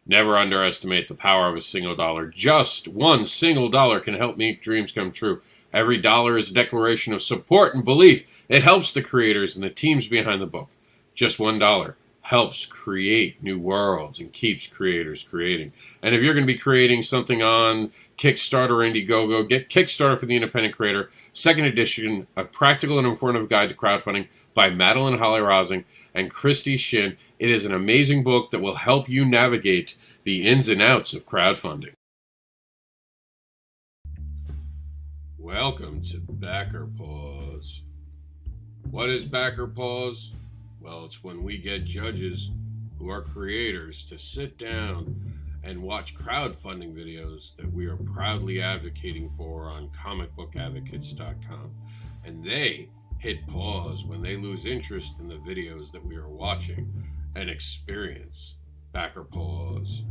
Never underestimate the power of a single dollar. Just one single dollar can help make dreams come true. Every dollar is a declaration of support and belief. It helps the creators and the teams behind the book. Just $1 helps create new worlds and keeps creators creating. And if you're going to be creating something on Kickstarter or Indiegogo, get Kickstarter for the Independent Creator, second edition, a practical and informative guide to crowdfunding by Madeline Holly Rosing and Christy Shin. It is an amazing book that will help you navigate the ins and outs of crowdfunding. Welcome to Backer Pause. What is Backer Pause? Well, it's when we get judges who are creators to sit down and watch crowdfunding videos that we are proudly advocating for on comicbookadvocates.com. And they hit pause when they lose interest in the videos that we are watching and experience Backer Pause.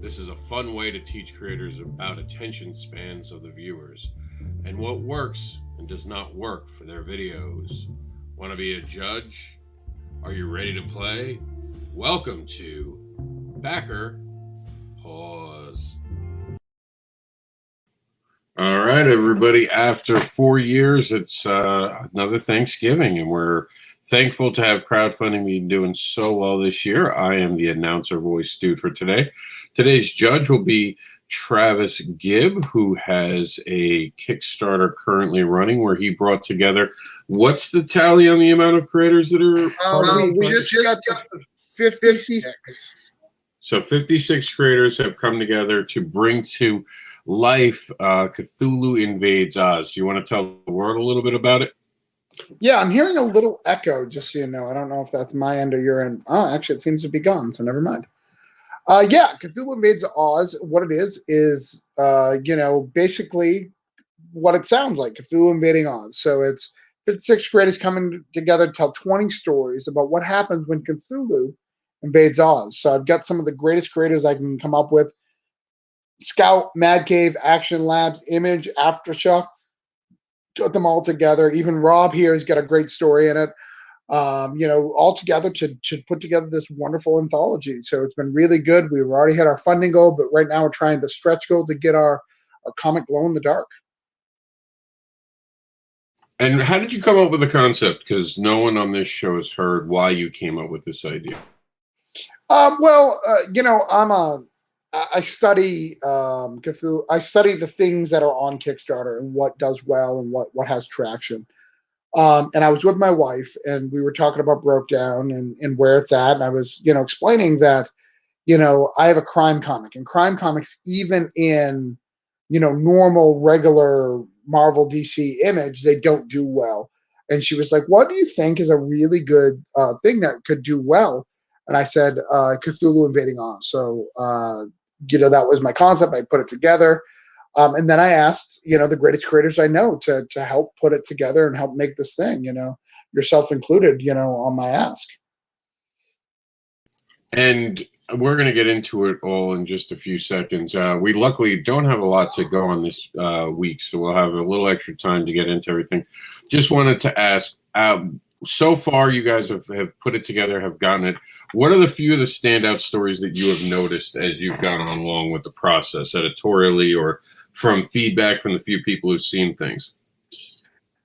This is a fun way to teach creators about attention spans of the viewers and what works and does not work for their videos. Want to be a judge? Are you ready to play? Welcome to Backer Pause. All right, everybody. After 4 years, it's another Thanksgiving, and we're thankful to have crowdfunding be doing so well this year. I am the announcer voice dude for today. Today's judge will be Travis Gibb, who has a Kickstarter currently running where he brought together, what's the tally on the amount of creators that are we just got to 56. So 56 creators have come together to bring to life Cthulhu Invades Oz. Do you want to tell the world a little bit about it? Yeah, I'm hearing a little echo, just so you know. I don't know if that's my end or your end. Oh, actually, it seems to be gone, so never mind. Yeah, Cthulhu Invades Oz, what it is, basically what it sounds like, Cthulhu invading Oz. So it's 56 creators coming together to tell 20 stories about what happens when Cthulhu invades Oz. So I've got some of the greatest creators I can come up with. Scout, Mad Cave, Action Labs, Image, Aftershock, got them all together. Even Rob here has got a great story in it. All together to put together this wonderful anthology. So it's been really good. We've already had our funding goal, but right now we're trying to stretch goal to get our comic glow in the dark. And how did you come up with the concept? Because no one on this show has heard why you came up with this idea. I study Cthulhu. I study the things that are on Kickstarter and what does well and what has traction. And I was with my wife, and we were talking about Broke Down and where it's at. And I was, explaining that, I have a crime comic, and crime comics, even in, normal, regular Marvel DC Image, they don't do well. And she was like, what do you think is a really good thing that could do well? And I said, Cthulhu Invading Oz. So, that was my concept. I put it together. And then I asked, the greatest creators I know to help put it together and help make this thing, yourself included, on my ask. And we're going to get into it all in just a few seconds. We luckily don't have a lot to go on this week, so we'll have a little extra time to get into everything. Just wanted to ask, so far you guys have put it together, have gotten it. What are the few of the standout stories that you have noticed as you've gone on along with the process, editorially or from feedback from the few people who've seen things?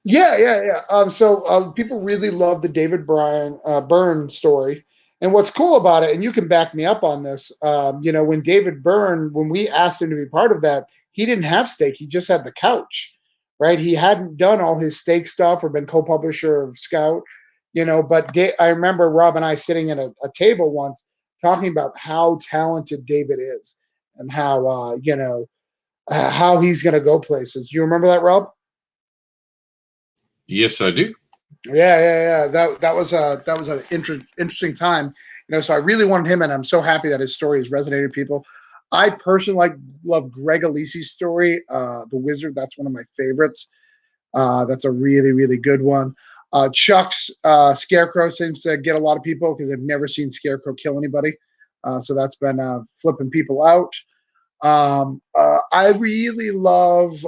Yeah. So people really love the David Byrne story. And what's cool about it, and you can back me up on this, when David Byrne, when we asked him to be part of that, he didn't have stake. He just had the couch, right? He hadn't done all his stake stuff or been co-publisher of Scout, but I remember Rob and I sitting at a table once talking about how talented David is and how, how he's going to go places. Do you remember that, Rob? Yes, I do. Yeah. That was an interesting time. So I really wanted him, and I'm so happy that his story has resonated with people. I personally love Greg Alisi's story, The Wizard. That's one of my favorites. That's a really, really good one. Chuck's Scarecrow seems to get a lot of people because they've never seen Scarecrow kill anybody. So that's been flipping people out. I really love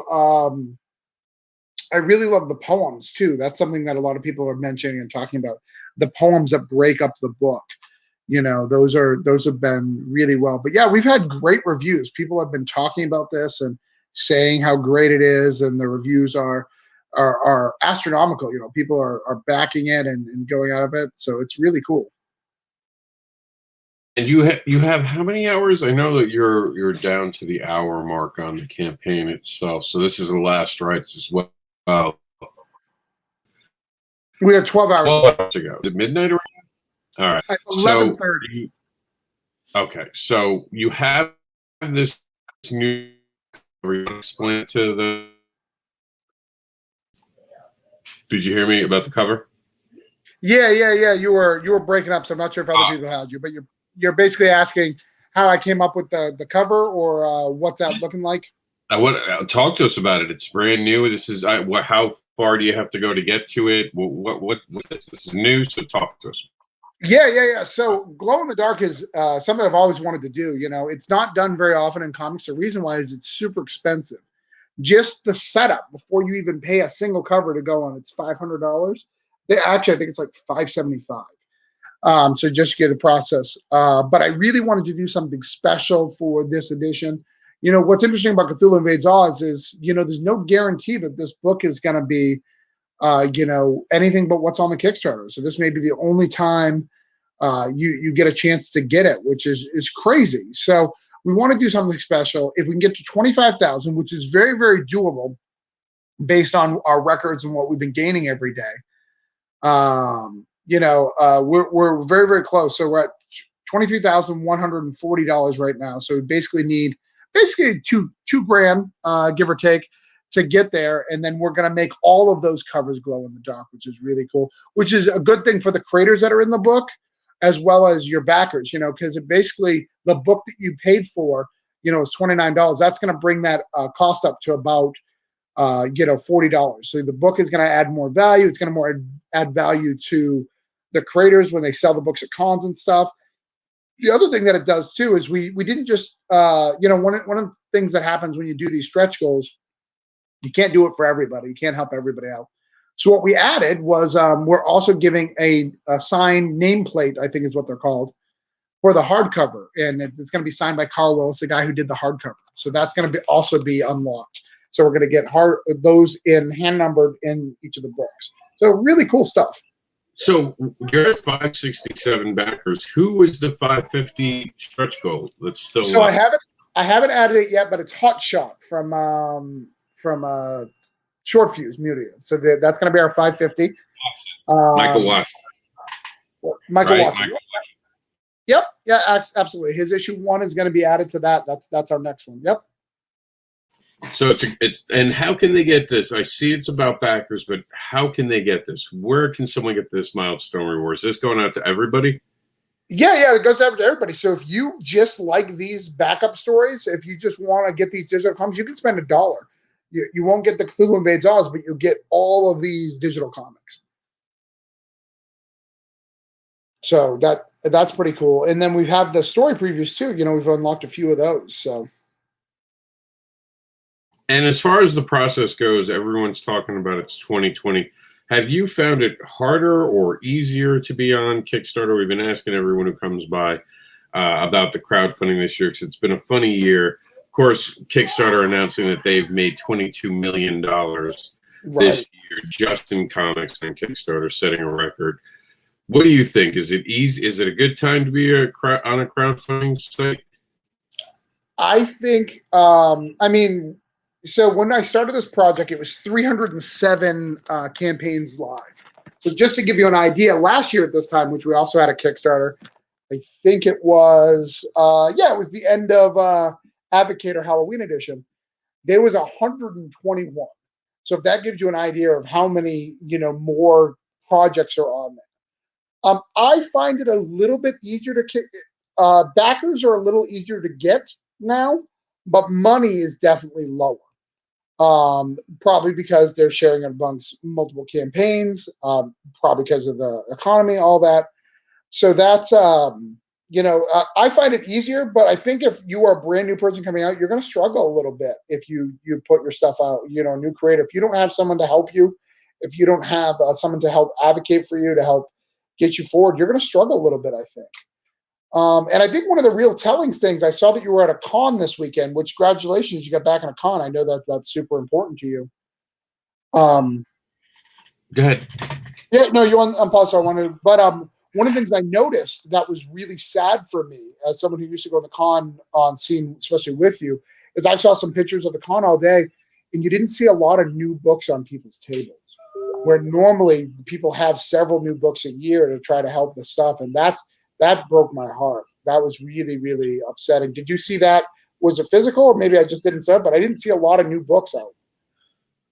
the poems too. That's something that a lot of people are mentioning and talking about, the poems that break up the book. those have been really well. But yeah, we've had great reviews. People have been talking about this and saying how great it is, and the reviews are astronomical. People are backing it and going out of it, so it's really cool. And you have how many hours? I know that you're down to the hour mark on the campaign itself. So this is the last rites as well. We have 12 hours. 12 hours ago. Is it midnight already? All right. At 11:30. Okay, so you have this new. Explain it to the. Did you hear me about the cover? Yeah. You were breaking up, so I'm not sure if other people had you, but you're basically asking how I came up with the cover, or what's that looking like? I want talk to us about it. It's brand new. This is how far do you have to go to get to it? What this is new, so talk to us. Yeah. So glow in the dark is something I've always wanted to do. It's not done very often in comics. The reason why is it's super expensive. Just the setup before you even pay a single cover to go on, it's $500. Actually, I think it's like $575. So just get the process. But I really wanted to do something special for this edition. What's interesting about Cthulhu Invades Oz is, there's no guarantee that this book is going to be, anything but what's on the Kickstarter. So this may be the only time you get a chance to get it, which is crazy. So we want to do something special. If we can get to 25,000, which is very, very doable based on our records and what we've been gaining every day. We're very, very close. So we're at $23,140 right now. So we basically need two grand, give or take, to get there. And then we're going to make all of those covers glow in the dark, which is really cool, which is a good thing for the creators that are in the book, as well as your backers, because basically the book that you paid for, is $29. That's going to bring that cost up to about, $40. So the book is going to add more value. It's going to add value to the creators when they sell the books at cons and stuff. The other thing that it does too is we didn't just, one of the things that happens when you do these stretch goals, you can't do it for everybody. You can't help everybody out. So what we added was we're also giving a signed nameplate, I think is what they're called, for the hardcover. And it's going to be signed by Carl Willis, the guy who did the hardcover. So that's going to also be unlocked. So we're going to get those hand numbered in each of the books. So really cool stuff. So you're at 567 backers. Who was the 550 stretch goal? That's still. So I haven't added it yet, but it's Hot Shot from Short Fuse Media. So that's going to be our 550. Michael Watson. Michael Watson. Yep. Yeah, absolutely. His issue 1 is going to be added to that. That's our next one. Yep. So it's and how can they get this? I see it's about backers, but how can they get this? Where can someone get this milestone reward? Is this going out to everybody? Yeah, it goes out to everybody. So if you just like these backup stories, if you just want to get these digital comics, you can spend $1. You won't get the Cthulhu Invades Oz, but you'll get all of these digital comics. So that's pretty cool. And then we have the story previews too. We've unlocked a few of those. So. And as far as the process goes, everyone's talking about it's 2020. Have you found it harder or easier to be on Kickstarter? We've been asking everyone who comes by about the crowdfunding this year because it's been a funny year. Of course, Kickstarter announcing that they've made $22 million this year just in comics on Kickstarter, setting a record. What do you think? Is it easy? Is it a good time to be on a crowdfunding site? I think, so when I started this project, it was 307 campaigns live. So just to give you an idea, last year at this time, which we also had a Kickstarter, I think it was, it was the end of Advocator Halloween edition. There was 121. So if that gives you an idea of how many, more projects are on there. I find it a little bit easier to backers are a little easier to get now, but money is definitely lower. Probably because they're sharing amongst multiple campaigns, probably because of the economy, all that. So that's, I find it easier, but I think if you are a brand new person coming out, you're going to struggle a little bit if you put your stuff out, a new creator. If you don't have someone to help you, if you don't have someone to help advocate for you, to help get you forward, you're going to struggle a little bit, I think. And I think one of the real telling things, I saw that you were at a con this weekend, which congratulations, you got back on a con. I know that that's super important to you. Um, Go ahead. yeah, no, you on pause. So I wanted, but one of the things I noticed that was really sad for me as someone who used to go to the con on scene, especially with you, is I saw some pictures of the con all day, and you didn't see a lot of new books on people's tables, where normally people have several new books a year to try to help the stuff, and that broke my heart. That was really, really upsetting. Did you see that? Was it physical, or maybe I just didn't see it? But I didn't see a lot of new books out.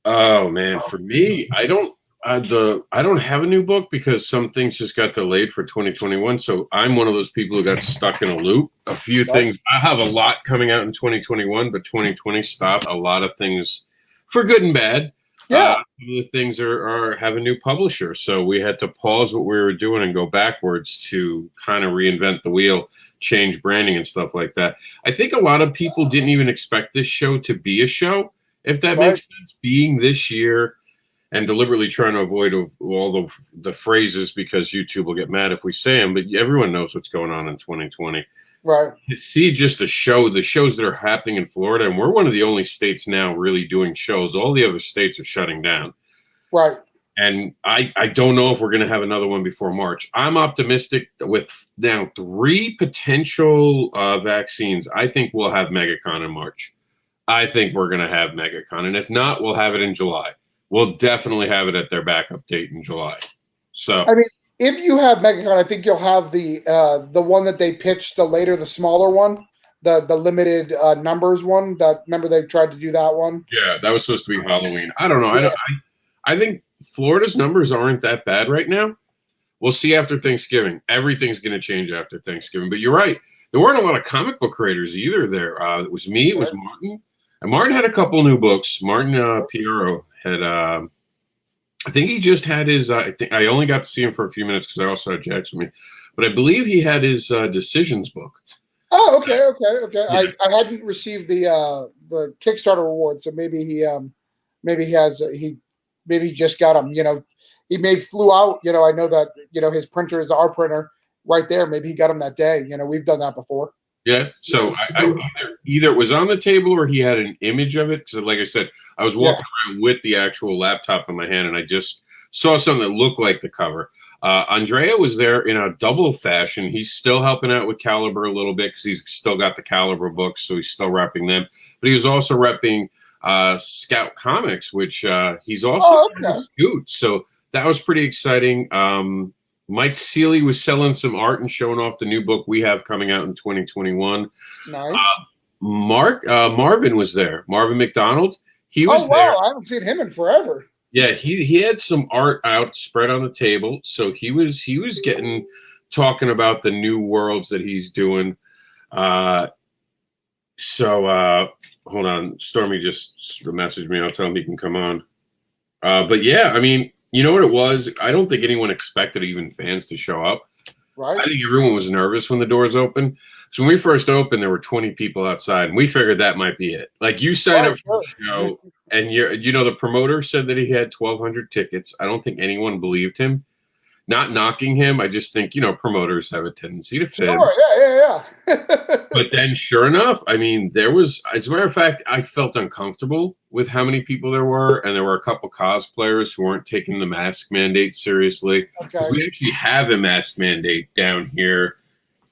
Oh man, for me, I don't have a new book because some things just got delayed for 2021. So I'm one of those people who got stuck in a loop. A few things I have a lot coming out in 2021, but 2020 stopped a lot of things for good and bad. Yeah. Some of the things are have a new publisher, so we had to pause what we were doing and go backwards to kind of reinvent the wheel, change branding and stuff like that. I think a lot of people didn't even expect this show to be a show, if that makes sense. Being this year and deliberately trying to avoid all the phrases because YouTube will get mad if we say them, but everyone knows what's going on in 2020. Right. To see just the shows that are happening in Florida, and we're one of the only states now really doing shows. All the other states are shutting down. Right. And I don't know if we're going to have another one before March. I'm optimistic that with now 3 potential vaccines, I think we'll have MegaCon in March. I think we're going to have MegaCon. And if not, we'll have it in July. We'll definitely have it at their backup date in July. So I mean, if you have MegaCon, I think you'll have the one that they pitched the smaller one, the limited numbers one. That remember they tried to do that one. Yeah, that was supposed to be Halloween. I don't know. Yeah. I think Florida's numbers aren't that bad right now. We'll see after Thanksgiving. Everything's going to change after Thanksgiving. But you're right. There weren't a lot of comic book creators either there. It was me. It was Martin. And Martin had a couple new books. Martin Piero had, I think he just had his, I only got to see him for a few minutes because I also had Jax with me. But I believe he had his Decisions book. Oh, okay. Yeah. I hadn't received the Kickstarter reward, so maybe he just got them. You know, he flew out. You know, I know that his printer is our printer right there. Maybe he got them that day. You know, we've done that before. Yeah. So I either it was on the table or he had an image of it. Because, like I said, I was walking around with the actual laptop in my hand, and I just saw something that looked like the cover. Andrea was there in a double fashion. He's still helping out with Caliber a little bit because he's still got the Caliber books, so he's still repping them. But he was also repping Scout Comics, which he's also Scoot. So that was pretty exciting. Mike Seeley was selling some art and showing off the new book we have coming out in 2021. Nice. Marvin was there. Marvin McDonald. He was there. I haven't seen him in forever. Yeah, he had some art out spread on the table, so he was talking about the new worlds that he's doing. Hold on, Stormy just messaged me. I'll tell him he can come on. But yeah, I mean, you know what it was? I don't think anyone expected even fans to show up. Right. I think everyone was nervous when the doors opened. So when we first opened, there were 20 people outside, and we figured that might be it. Like, you signed up for the show, and the promoter said that he had 1,200 tickets. I don't think anyone believed him. Not knocking him. I just think, promoters have a tendency to fib. Sure, yeah. But then, sure enough, I mean, there was, as a matter of fact, I felt uncomfortable with how many people there were, and there were a couple cosplayers who weren't taking the mask mandate seriously. Because we actually have a mask mandate down here.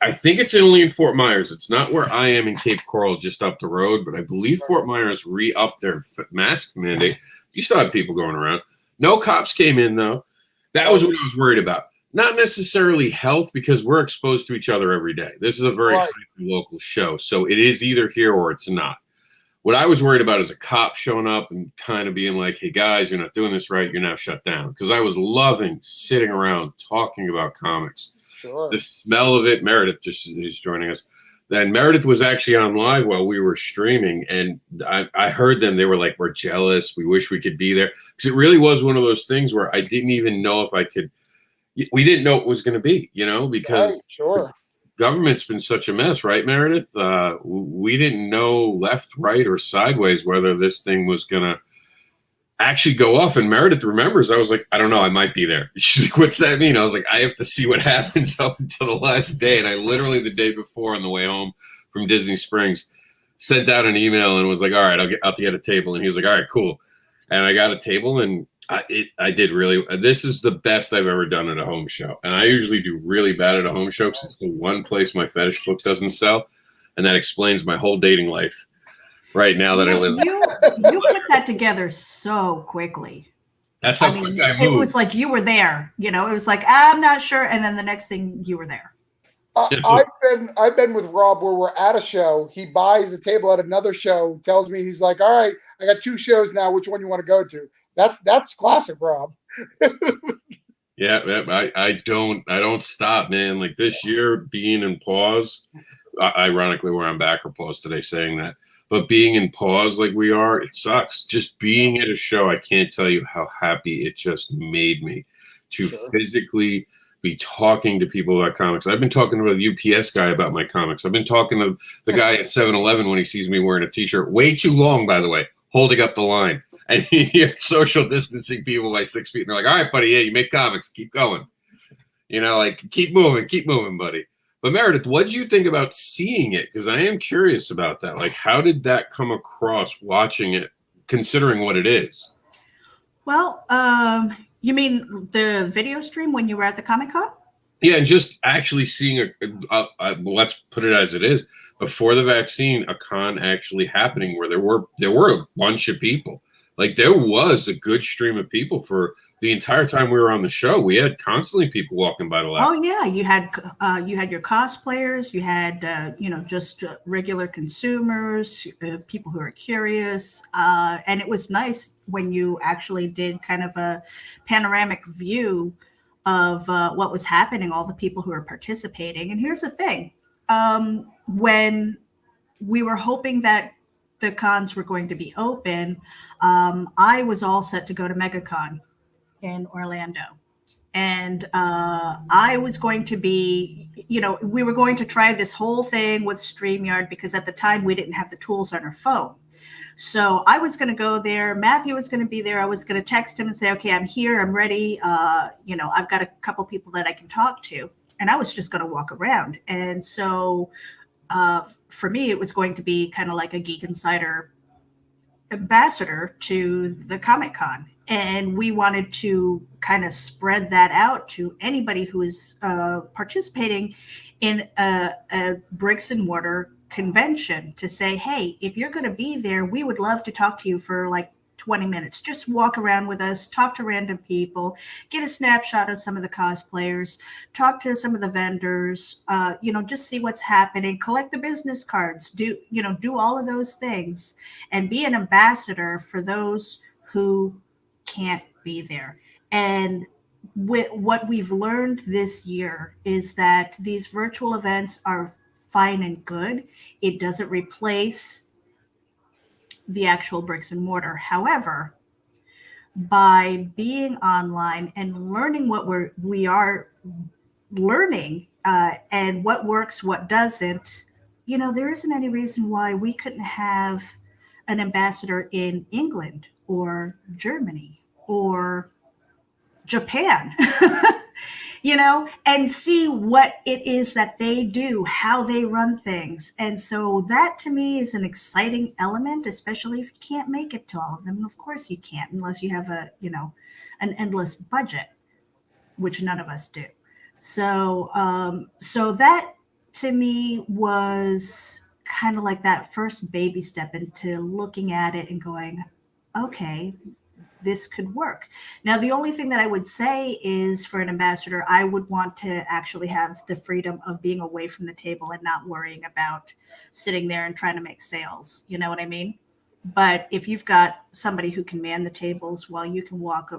I think it's only in Fort Myers. It's not where I am in Cape Coral, just up the road, but I believe Fort Myers re-upped their mask mandate. You still have people going around. No cops came in, though. That was what I was worried about. Not necessarily health, because we're exposed to each other every day. This is a very local show, so it is either here or it's not. What I was worried about is a cop showing up and kind of being like, hey, guys, you're not doing this right. You're now shut down. Because I was loving sitting around talking about comics. Sure. The smell of it. Meredith just is joining us. Then Meredith was actually on live while we were streaming, and I heard them. They were like, we're jealous. We wish we could be there. Because it really was one of those things where I didn't even know if I could. We didn't know it was going to be, because the government's been such a mess, right, Meredith? We didn't know left, right, or sideways whether this thing was going to actually go off. And Meredith remembers. I was like, I don't know, I might be there. She's like, what's that mean? I was like, I have to see what happens up until the last day. And I literally the day before on the way home from Disney Springs sent out an email and was like, all right, I'll get out to get a table. And he was like, all right, cool. And I got a table, and I did really. This is the best I've ever done at a home show. And I usually do really bad at a home show because it's the one place my fetish book doesn't sell, and that explains my whole dating life right now that I live. You put that together so quickly. That's how quick I moved. It was like you were there. You know, it was like, I'm not sure, and then the next thing you were there. I've been with Rob where we're at a show. He buys a table at another show, tells me, he's like, all right, I got 2 shows now. Which one you want to go to? That's classic, Rob. Yeah, I don't stop, man. Like this year, being in pause, ironically, we're on backer pause today saying that, but being in pause like we are, it sucks. Just being at a show, I can't tell you how happy it just made me to physically be talking to people about comics. I've been talking to a UPS guy about my comics. I've been talking to the guy at 7-Eleven when he sees me wearing a t-shirt, way too long, by the way, holding up the line. And you're social distancing people by 6 feet. And they're like, all right, buddy, yeah, you make comics. Keep going. You know, like, keep moving, buddy. But Meredith, what do you think about seeing it? Because I am curious about that. Like, how did that come across watching it, considering what it is? Well, you mean the video stream when you were at the Comic-Con? Yeah, and just actually seeing let's put it as it is. Before the vaccine, a con actually happening where there were a bunch of people. Like there was a good stream of people for the entire time we were on the show. We had constantly people walking by the lab. Oh yeah, you had your cosplayers, you had just regular consumers, people who are curious, and it was nice when you actually did kind of a panoramic view of what was happening, all the people who are participating. And here's the thing, when we were hoping that the cons were going to be open, I was all set to go to MegaCon in Orlando. And I was going to be, we were going to try this whole thing with StreamYard because at the time we didn't have the tools on our phone. So I was going to go there. Matthew was going to be there. I was going to text him and say, okay, I'm here. I'm ready. I've got a couple people that I can talk to. And I was just going to walk around. And so for me, it was going to be kind of like a Geek Insider ambassador to the Comic-Con. And we wanted to kind of spread that out to anybody who is participating in a bricks and mortar convention to say, hey, if you're going to be there, we would love to talk to you for like 20 minutes. Just walk around with us, talk to random people, get a snapshot of some of the cosplayers, talk to some of the vendors, just see what's happening, collect the business cards, do all of those things and be an ambassador for those who can't be there. And what we've learned this year is that these virtual events are fine and good. It doesn't replace the actual bricks and mortar. However, by being online and learning what we are learning and what works, what doesn't, there isn't any reason why we couldn't have an ambassador in England or Germany or Japan, and see what it is that they do, how they run things. And so that to me is an exciting element, especially if you can't make it to all of them. And of course you can't unless you have an endless budget, which none of us do. So that to me was kind of like that first baby step into looking at it and going, okay, this could work. Now, the only thing that I would say is for an ambassador, I would want to actually have the freedom of being away from the table and not worrying about sitting there and trying to make sales. You know what I mean? But if you've got somebody who can man the tables while you can walk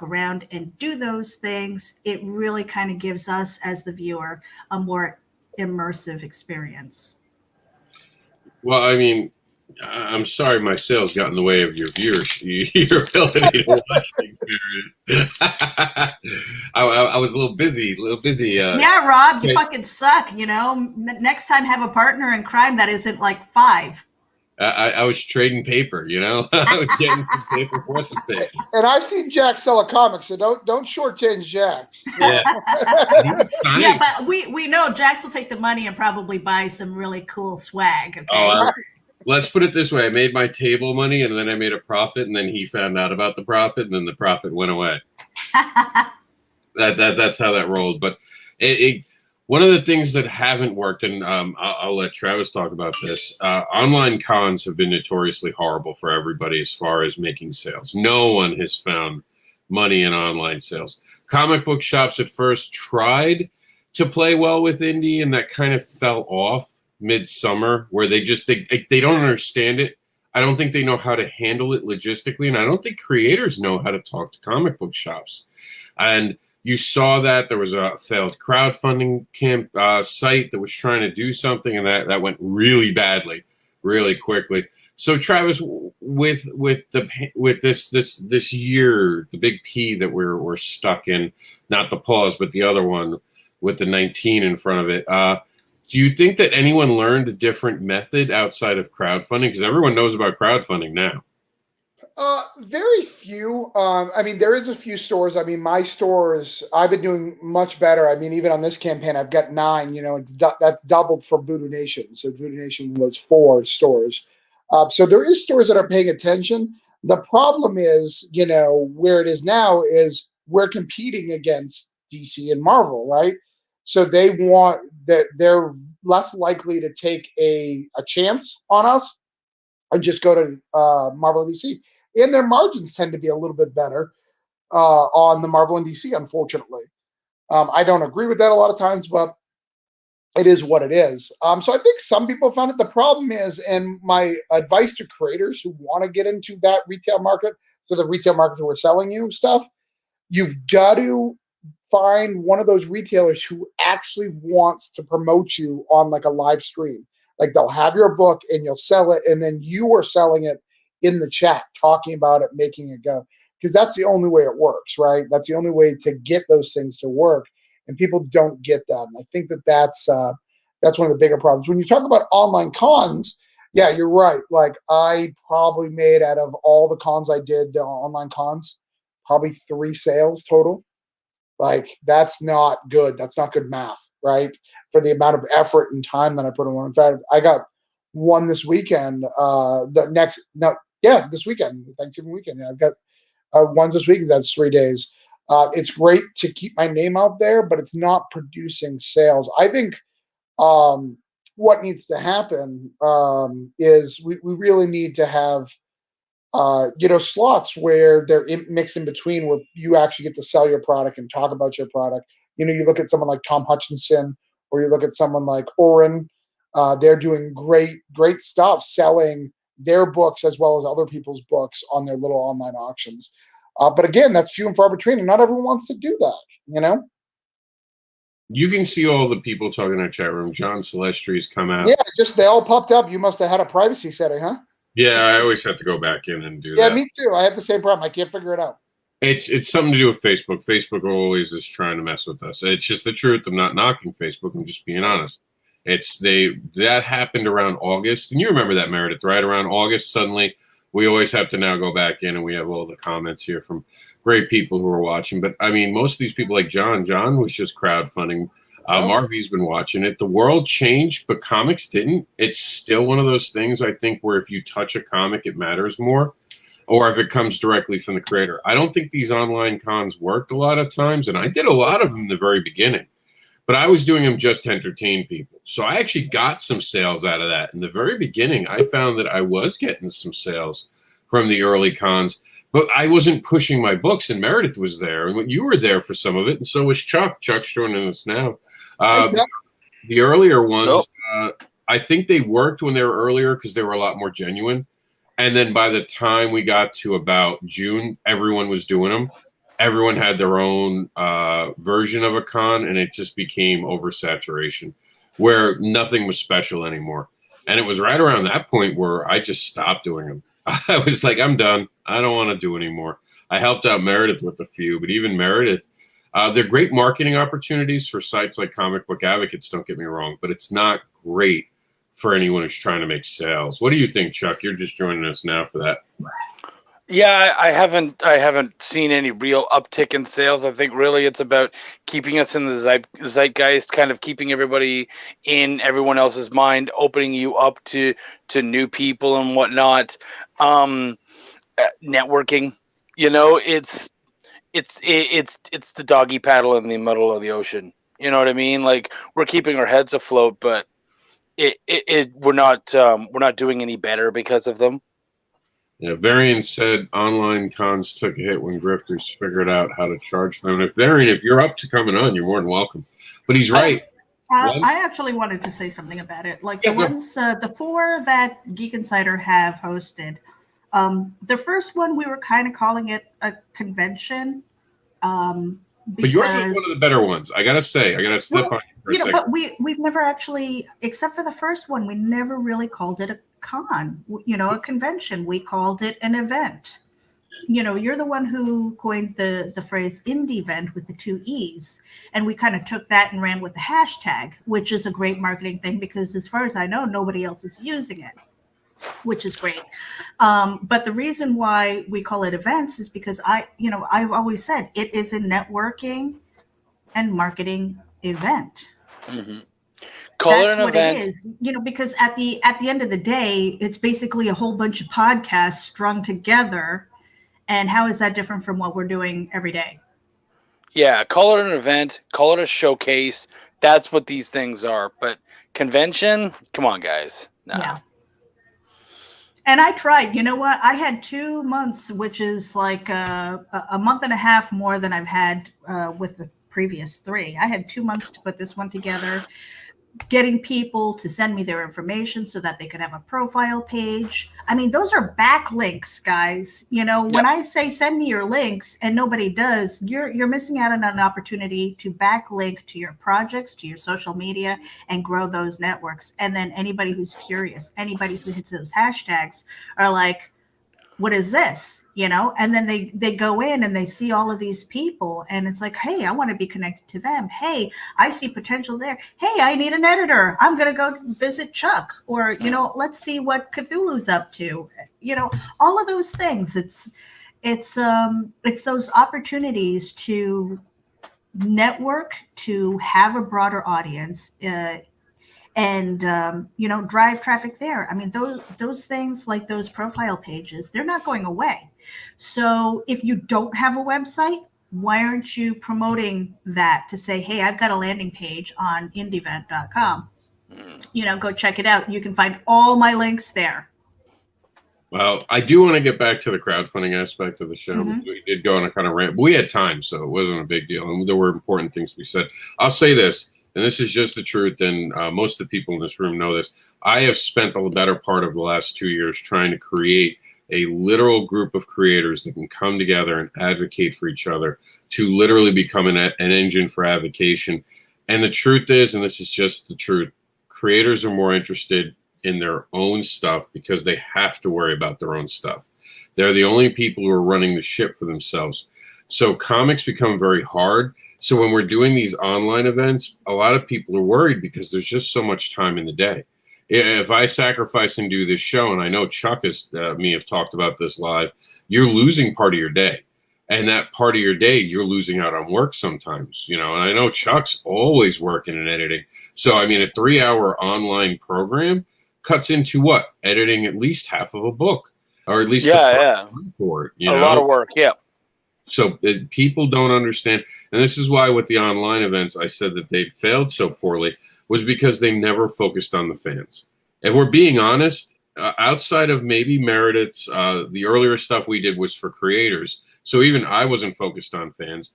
around and do those things, it really kind of gives us as the viewer a more immersive experience. Well, I mean, I'm sorry my sales got in the way of your viewers, your ability to watch things. I was a little busy. Yeah, Rob, you fucking suck, Next time have a partner in crime that isn't like 5. I was trading paper, you know. I was getting some paper for some paper. And I've seen Jack sell a comic, so don't shortchange Jax. Yeah. Yeah, but we know Jax will take the money and probably buy some really cool swag. Okay. Oh, let's put it this way: I made my table money, and then I made a profit, and then he found out about the profit, and then the profit went away. That's how that rolled. But one of the things that haven't worked, and I'll let Travis talk about this. Online cons have been notoriously horrible for everybody as far as making sales. No one has found money in online sales. Comic book shops at first tried to play well with indie, and that kind of fell off midsummer, where they don't understand it. I don't think they know how to handle it logistically, and I don't think creators know how to talk to comic book shops. And you saw that there was a failed crowdfunding site that was trying to do something, and that went really badly, really quickly. So Travis, with this year, the big P that we're stuck in, not the pause, but the other one with the 19 in front of it. Do you think that anyone learned a different method outside of crowdfunding? Because everyone knows about crowdfunding now. Very few. I mean, there is a few stores. I mean, my stores, I've been doing much better. I mean, even on this campaign, I've got 9. You know, that's doubled from Voodoo Nation. So Voodoo Nation was 4 stores. So there is stores that are paying attention. The problem is, you know, where it is now is we're competing against DC and Marvel, right? So they want that they're less likely to take a chance on us and just go to Marvel and DC. And their margins tend to be a little bit better on the Marvel and DC, unfortunately. I don't agree with that a lot of times, but it is what it is. So I think some people found it. The problem is, and my advice to creators who want to get into that retail market, so the retail market who are selling you stuff, you've got to find one of those retailers who actually wants to promote you on like a live stream. Like they'll have your book and you'll sell it, and then you are selling it in the chat, talking about it, making it go. Because that's the only way it works, right? That's the only way to get those things to work. And people don't get that. And I think that that's one of the bigger problems. When you talk about online cons, yeah, you're right. Like I probably made, out of all the cons I did, the online cons, probably 3 sales total. Like that's not good. That's not good math, right? For the amount of effort and time that I put in one. In fact, I got one this weekend. This weekend, Thanksgiving weekend. Yeah, I've got ones this weekend. That's 3 days. It's great to keep my name out there, but it's not producing sales. I think what needs to happen is we really need to have slots where they're mixed in between, where you actually get to sell your product and talk about your product. You know, you look at someone like Tom Hutchinson, or you look at someone like Oren. They're doing great stuff selling their books as well as other people's books on their little online auctions. But again, that's few and far between, and not everyone wants to do that, you know? You can see all the people talking in our chat room. John Celestри's come out. Yeah, just they all popped up. You must have had a privacy setting, huh? Yeah, I always have to go back in and do that. Yeah, me too. I have the same problem. I can't figure it out. It's something to do with Facebook. Facebook always is trying to mess with us. It's just the truth. I'm not knocking Facebook. I'm just being honest. That happened around August, and you remember that, Meredith, right? Around August, suddenly we always have to now go back in, and we have all the comments here from great people who are watching. But I mean, most of these people, like John was just crowdfunding. Marvy's been watching it. The world changed, but comics didn't. It's still one of those things, I think, where if you touch a comic, it matters more, or if it comes directly from the creator. I don't think these online cons worked a lot of times, and I did a lot of them in the very beginning. But I was doing them just to entertain people. So I actually got some sales out of that. In the very beginning, I found that I was getting some sales from the early cons, but I wasn't pushing my books, and Meredith was there. And you were there for some of it, and so was Chuck. Chuck's joining us now. The earlier ones, I think they worked when they were earlier because they were a lot more genuine. And then by the time we got to about June, everyone was doing them. Everyone had their own version of a con, and it just became oversaturation where nothing was special anymore. And it was right around that point where I just stopped doing them. I was like, I'm done. I don't want to do anymore. I helped out Meredith with a few, but even Meredith, they're great marketing opportunities for sites like Comic Book Advocates, don't get me wrong, but it's not great for anyone who's trying to make sales. What do you think, Chuck? You're just joining us now for that. Yeah, I haven't seen any real uptick in sales. I think really it's about keeping us in the zeitgeist, kind of keeping everybody in everyone else's mind, opening you up to new people and whatnot. Networking, it's the doggy paddle in the middle of the ocean. You know what I mean? Like, we're keeping our heads afloat, but we're not doing any better because of them. Yeah, Varian said online cons took a hit when grifters figured out how to charge them. And if Varian, if you're up to coming on, you're more than welcome. But he's right. I actually wanted to say something about it. Like the ones, the 4 that Geek Insider have hosted. The first one, we were kind of calling it a convention. But yours was one of the better ones. I gotta say, I gotta step on you for a second. But we've never actually, except for the first one, we never really called it a con, a convention. We called it an event. You're the one who coined the phrase indie event with the 2 E's. And we kind of took that and ran with the hashtag, which is a great marketing thing because as far as I know, nobody else is using it, which is great. But the reason why we call it events is because I've always said it is a networking and marketing event. Mm-hmm. That's what it is, because at the end of the day, it's basically a whole bunch of podcasts strung together. And how is that different from what we're doing every day? Yeah, call it an event, call it a showcase. That's what these things are. But convention, come on, guys. No. Yeah. And I tried. You know what? I had 2 months, which is like a month and a half more than I've had with the previous 3. I had 2 months to put this one together, getting people to send me their information so that they could have a profile page. I mean, those are backlinks, guys. When I say send me your links and nobody does, you're missing out on an opportunity to backlink to your projects, to your social media, and grow those networks. And then anybody who's curious, anybody who hits those hashtags are like, what is this? And then they go in and they see all of these people and it's like, hey, I want to be connected to them. Hey, I see potential there. Hey, I need an editor. I'm going to go visit Chuck, or, let's see what Cthulhu's up to. All of those things. It's those opportunities to network, to have a broader audience, and drive traffic there. I mean, those things, like those profile pages, they're not going away. So if you don't have a website, why aren't you promoting that to say, hey, I've got a landing page on indievent.com. Go check it out. You can find all my links there. Well, I do want to get back to the crowdfunding aspect of the show. Mm-hmm. We did go on a kind of rant, but we had time, so it wasn't a big deal. And there were important things to be said. I'll say this. And this is just the truth, and most of the people in this room know this. I have spent the better part of the last 2 years trying to create a literal group of creators that can come together and advocate for each other, to literally become an engine for advocation. And the truth is, and this is just the truth, creators are more interested in their own stuff because they have to worry about their own stuff. They're the only people who are running the ship for themselves. So comics become very hard. So when we're doing these online events, a lot of people are worried because there's just so much time in the day. If I sacrifice and do this show, and I know Chuck me have talked about this live, you're losing part of your day. And that part of your day, you're losing out on work sometimes, and I know Chuck's always working and editing. So, I mean, a 3-hour online program cuts into what? Editing at least half of a book, or at least report, a lot of work. Yeah. So people don't understand. And this is why with the online events, I said that they failed so poorly, was because they never focused on the fans. If we're being honest, outside of maybe Meredith's, the earlier stuff we did was for creators. So even I wasn't focused on fans.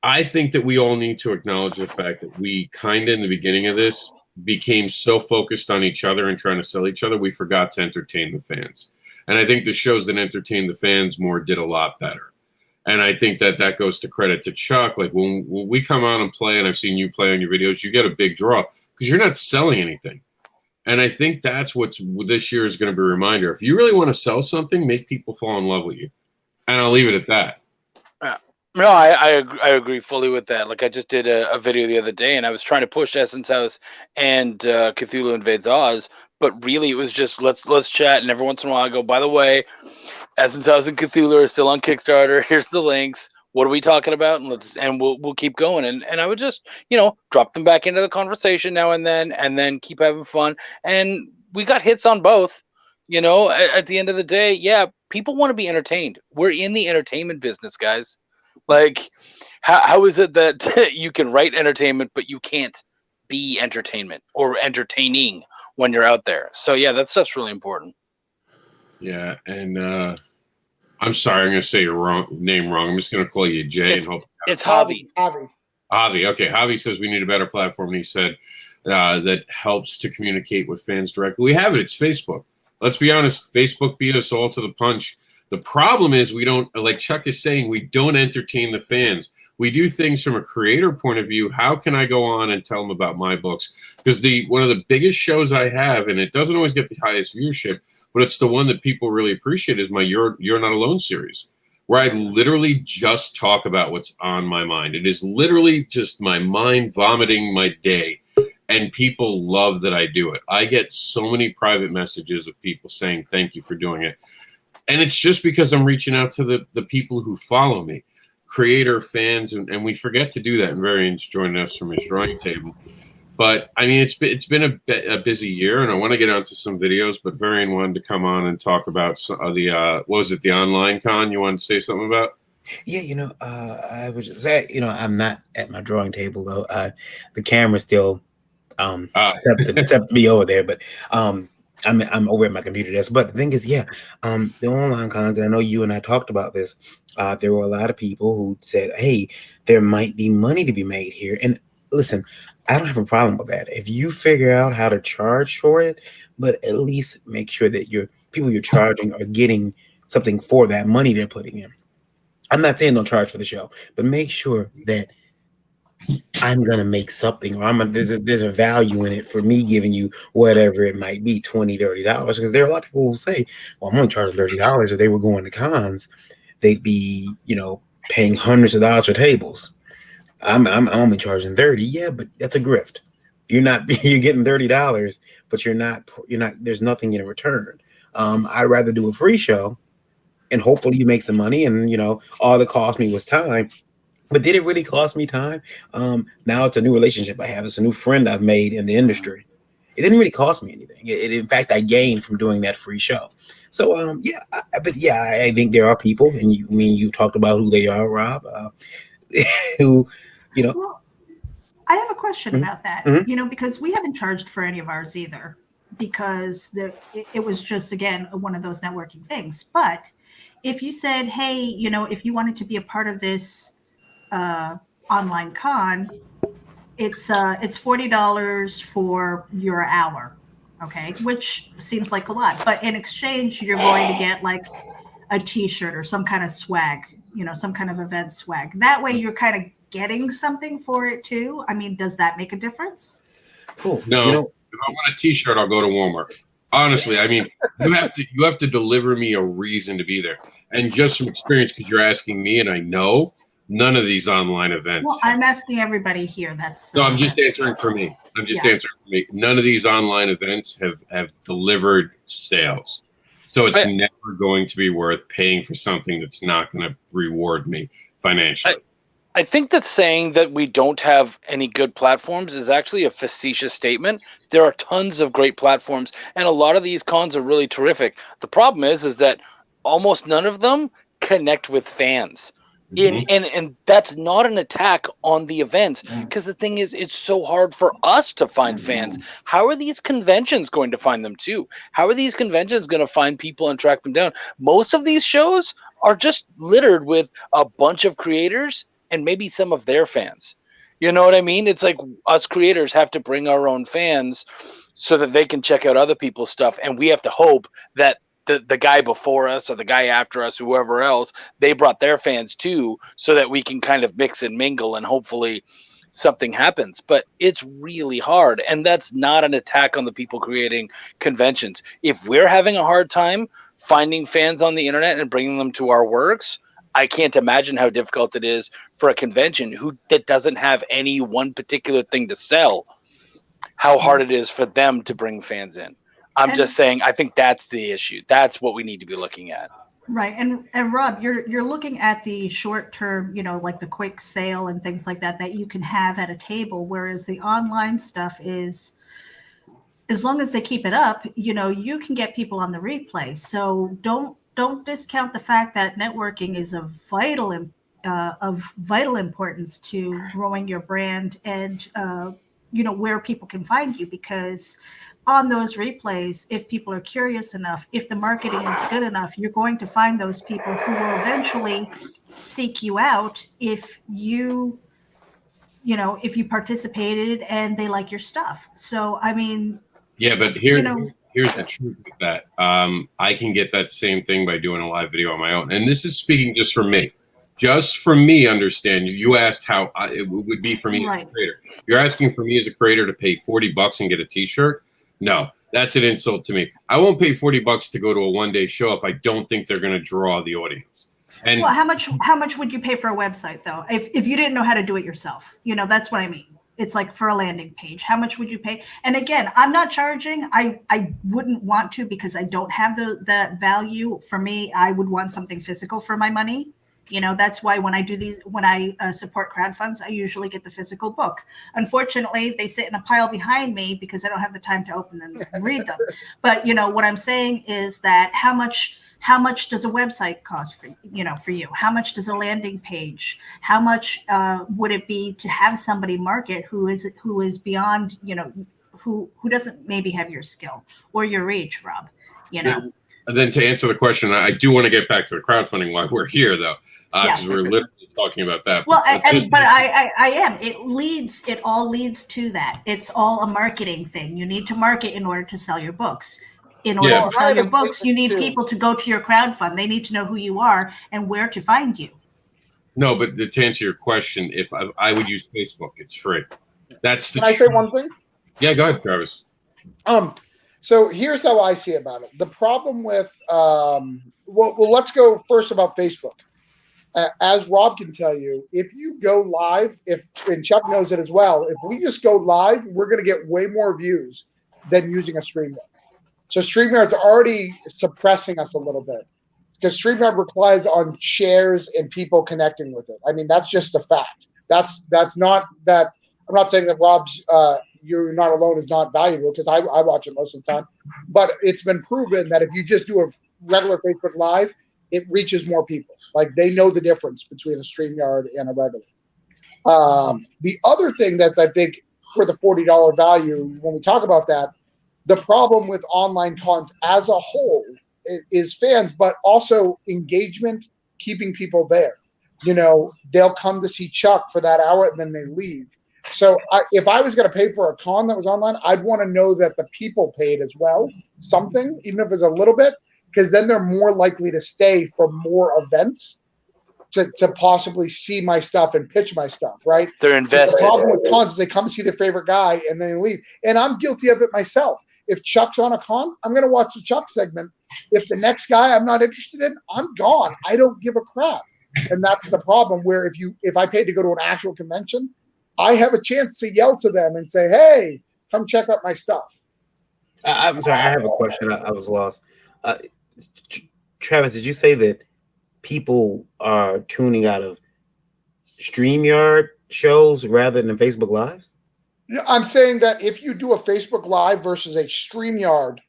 I think that we all need to acknowledge the fact that we kind of in the beginning of this became so focused on each other and trying to sell each other, we forgot to entertain the fans. And I think the shows that entertained the fans more did a lot better. And I think that goes to credit to Chuck. Like when we come on and play, and I've seen you play on your videos, you get a big draw because you're not selling anything. And I think that's what this year is going to be a reminder. If you really want to sell something, make people fall in love with you. And I'll leave it at that. No, I agree fully with that. Like I just did a video the other day, and I was trying to push Essence House and Cthulhu Invades Oz, but really it was just let's chat. And every once in a while, I go, by the way, Essence House and Cthulhu are still on Kickstarter. Here's the links. What are we talking about? And we'll keep going. And I would just drop them back into the conversation now and then keep having fun. And we got hits on both. At the end of the day, yeah, people want to be entertained. We're in the entertainment business, guys. Like, how is it that you can write entertainment, but you can't be entertainment or entertaining when you're out there? So yeah, that stuff's really important. Yeah, and I'm sorry, I'm going to say your name wrong. I'm just going to call you Jay. It's Javi. Javi. Okay, Javi says we need a better platform. And he said that helps to communicate with fans directly. We have it. It's Facebook. Let's be honest. Facebook beat us all to the punch. The problem is we don't, like Chuck is saying, we don't entertain the fans. We do things from a creator point of view. How can I go on and tell them about my books? Because one of the biggest shows I have, and it doesn't always get the highest viewership, but it's the one that people really appreciate, is my You're Not Alone series, where I literally just talk about what's on my mind. It is literally just my mind vomiting my day, and people love that I do it. I get so many private messages of people saying thank you for doing it. And it's just because I'm reaching out to the people who follow me, creator fans, and we forget to do that. And Varian's joining us from his drawing table. But I mean, it's been a busy year, and I want to get onto some videos. But Varian wanted to come on and talk about the what was it, the online con? You wanted to say something about? Yeah, I was just say, I'm not at my drawing table though. The camera's still it's up to me over there, but I'm over at my computer desk. But the thing is, the online cons, and I know you and I talked about this. There were a lot of people who said, hey, there might be money to be made here. And listen, I don't have a problem with that. If you figure out how to charge for it, but at least make sure that your people you're charging are getting something for that money they're putting in. I'm not saying don't charge for the show, but make sure that I'm gonna make something, or there's a value in it for me giving you whatever it might be, $20, $30. Because there are a lot of people who say, well, I'm only charging $30. If they were going to cons, they'd be, paying hundreds of dollars for tables. I'm only charging $30. Yeah, but that's a grift. You're getting $30, but you're not, there's nothing in return. I'd rather do a free show and hopefully you make some money, and all that cost me was time. But did it really cost me time? Now it's a new relationship I have. It's a new friend I've made in the industry. It didn't really cost me anything. In fact, I gained from doing that free show. So, I think there are people, and you talked about who they are, Rob, who, Well, I have a question about that, because we haven't charged for any of ours either, because it was just, again, one of those networking things. But if you said, hey, if you wanted to be a part of this online con, it's $40 for your hour, okay, which seems like a lot, but in exchange you're going to get like a t-shirt or some kind of swag, some kind of event swag. That way you're kind of getting something for it too. I mean, does that make a difference? Cool. No, if I want a t-shirt, I'll go to Walmart. Honestly, I mean, you have to deliver me a reason to be there. And just from experience, because you're asking me, and I know none of these online events. Well, I'm asking everybody here. I'm just answering for me. Answering for me. None of these online events have delivered sales. So it's never going to be worth paying for something that's not going to reward me financially. I think that saying that we don't have any good platforms is actually a facetious statement. There are tons of great platforms, and a lot of these cons are really terrific. The problem is that almost none of them connect with fans. And that's not an attack on the events, because the thing is, it's so hard for us to find fans. How are these conventions going to find them too? How are these conventions going to find people and track them down? Most of these shows are just littered with a bunch of creators and maybe some of their fans. You know what I mean? It's like us creators have to bring our own fans so that they can check out other people's stuff, and we have to hope that the guy before us or the guy after us, whoever else, they brought their fans too, so that we can kind of mix and mingle and hopefully something happens. But it's really hard, and that's not an attack on the people creating conventions. If we're having a hard time finding fans on the internet and bringing them to our works, I can't imagine how difficult it is for a convention that doesn't have any one particular thing to sell, how hard it is for them to bring fans in. I'm just saying, I think that's the issue. That's what we need to be looking at. Right. And Rob, you're looking at the short term, like the quick sale and things like that you can have at a table, whereas the online stuff is, as long as they keep it up, you can get people on the replay. So don't discount the fact that networking is of vital importance to growing your brand and where people can find you, because on those replays, if people are curious enough, if the marketing is good enough, you're going to find those people who will eventually seek you out if you participated and they like your stuff. So, I mean, yeah, but here's the truth with that. I can get that same thing by doing a live video on my own. And this is speaking just for me. Just for me, understand you asked how it would be for me as a creator. You're asking for me as a creator to pay $40 and get a t-shirt? No, that's an insult to me. I won't pay $40 to go to a one-day show if I don't think they're going to draw the audience. And well, how much would you pay for a website though? If you didn't know how to do it yourself, that's what I mean. It's like for a landing page, how much would you pay? And again, I'm not charging. I wouldn't want to, because I don't have the value. For me, I would want something physical for my money. That's why when I support crowdfunds, I usually get the physical book. Unfortunately, they sit in a pile behind me because I don't have the time to open them and read them. But what I'm saying is that how much does a website cost for you? How much does a landing page? How much would it be to have somebody market who is beyond, who doesn't maybe have your skill or your reach, Rob? And then to answer the question, I do want to get back to the crowdfunding while we're here, though, because we're literally talking about that. Well, but I am. It all leads to that. It's all a marketing thing. You need to market in order to sell your books. In order to sell your books, you need people to go to your crowdfund. They need to know who you are and where to find you. No, but to answer your question, if I would use Facebook, it's free. That's the. Can I say one thing? Yeah, go ahead, Travis. So here's how I see about it. The problem with, let's go first about Facebook. As Rob can tell you, if you go live, and Chuck knows it as well, if we just go live, we're going to get way more views than using a StreamYard. So StreamYard's already suppressing us a little bit, because StreamYard relies on shares and people connecting with it. I mean, that's just a fact. That's not that. I'm not saying that Rob's You're Not Alone is not valuable, because I watch it most of the time. But it's been proven that if you just do a regular Facebook Live, it reaches more people. Like, they know the difference between a StreamYard and a regular. The other thing that's, I think, for the $40 value, when we talk about that, the problem with online cons as a whole is fans, but also engagement, keeping people there. They'll come to see Chuck for that hour and then they leave. So if I was going to pay for a con that was online, I'd want to know that the people paid as well, something, even if it's a little bit, because then they're more likely to stay for more events to possibly see my stuff and pitch my stuff, right? They're invested. The problem with cons is they come see their favorite guy and then they leave. And I'm guilty of it myself. If Chuck's on a con, I'm going to watch the Chuck segment. If the next guy I'm not interested in, I'm gone. I don't give a crap. And that's the problem, where if I paid to go to an actual convention, I have a chance to yell to them and say, hey, come check out my stuff. I'm sorry, I have a question. I was lost. Travis, did you say that people are tuning out of StreamYard shows rather than Facebook Lives? I'm saying that if you do a Facebook Live versus a StreamYard,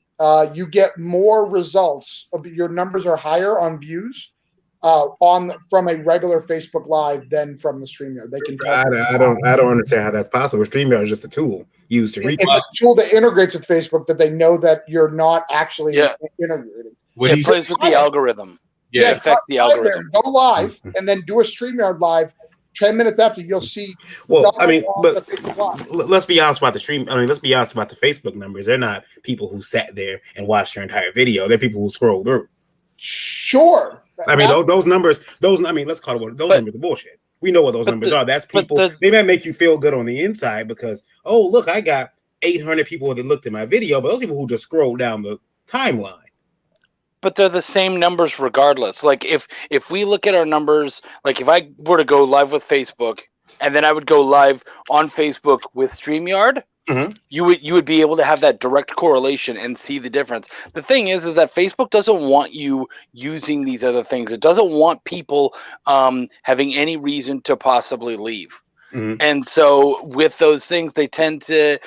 you get more results. Your numbers are higher on views from a regular Facebook Live than from the StreamYard. They can. I don't understand how that's possible. StreamYard is just a tool used to reach. It's a tool that integrates with Facebook that they know that you're not actually integrating. It plays with the algorithm. Yeah, it affects the algorithm. Go live and then do a StreamYard Live. 10 minutes after, you'll see. Well, I mean, but let's be honest about the stream. I mean, let's be honest about the Facebook numbers. They're not people who sat there and watched your entire video. They're people who scroll through. Sure. I mean, those numbers. I mean, let's call it what those numbers are bullshit. We know what those numbers are. That's people. They might make you feel good on the inside because, oh, look, I got 800 people that looked at my video, but those people who just scroll down the timeline. But they're the same numbers regardless. Like if we look at our numbers, like if I were to go live with Facebook and then I would go live on Facebook with StreamYard, Mhm. you would be able to have that direct correlation and see the difference. The thing is that Facebook doesn't want you using these other things. It doesn't want people having any reason to possibly leave. Mhm. And so with those things, they tend to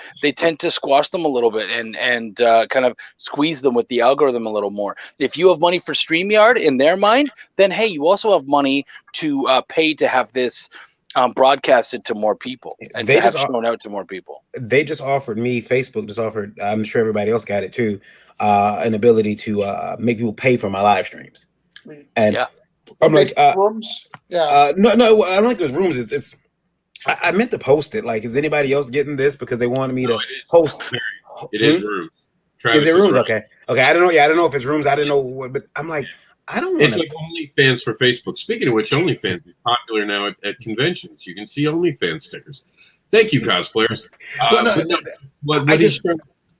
squash them a little bit and kind of squeeze them with the algorithm a little more. If you have money for StreamYard in their mind, then hey, you also have money to pay to have this broadcasted to more people and They to have just shown out to more people. They just offered me, Facebook just offered, I'm sure everybody else got it too, an ability to make people pay for my live streams. And Yeah. I'm like, rooms. Yeah. no, I don't like those rooms. It's I meant to post it. Like, is anybody else getting this? Because they wanted me to host. It is rooms. Is it rooms? Okay. I don't know. Yeah, I don't know if it's rooms. I didn't know what, but I'm like, I don't want It's like OnlyFans for Facebook. Speaking of which, OnlyFans is popular now at conventions. You can see OnlyFans stickers. Thank you, cosplayers.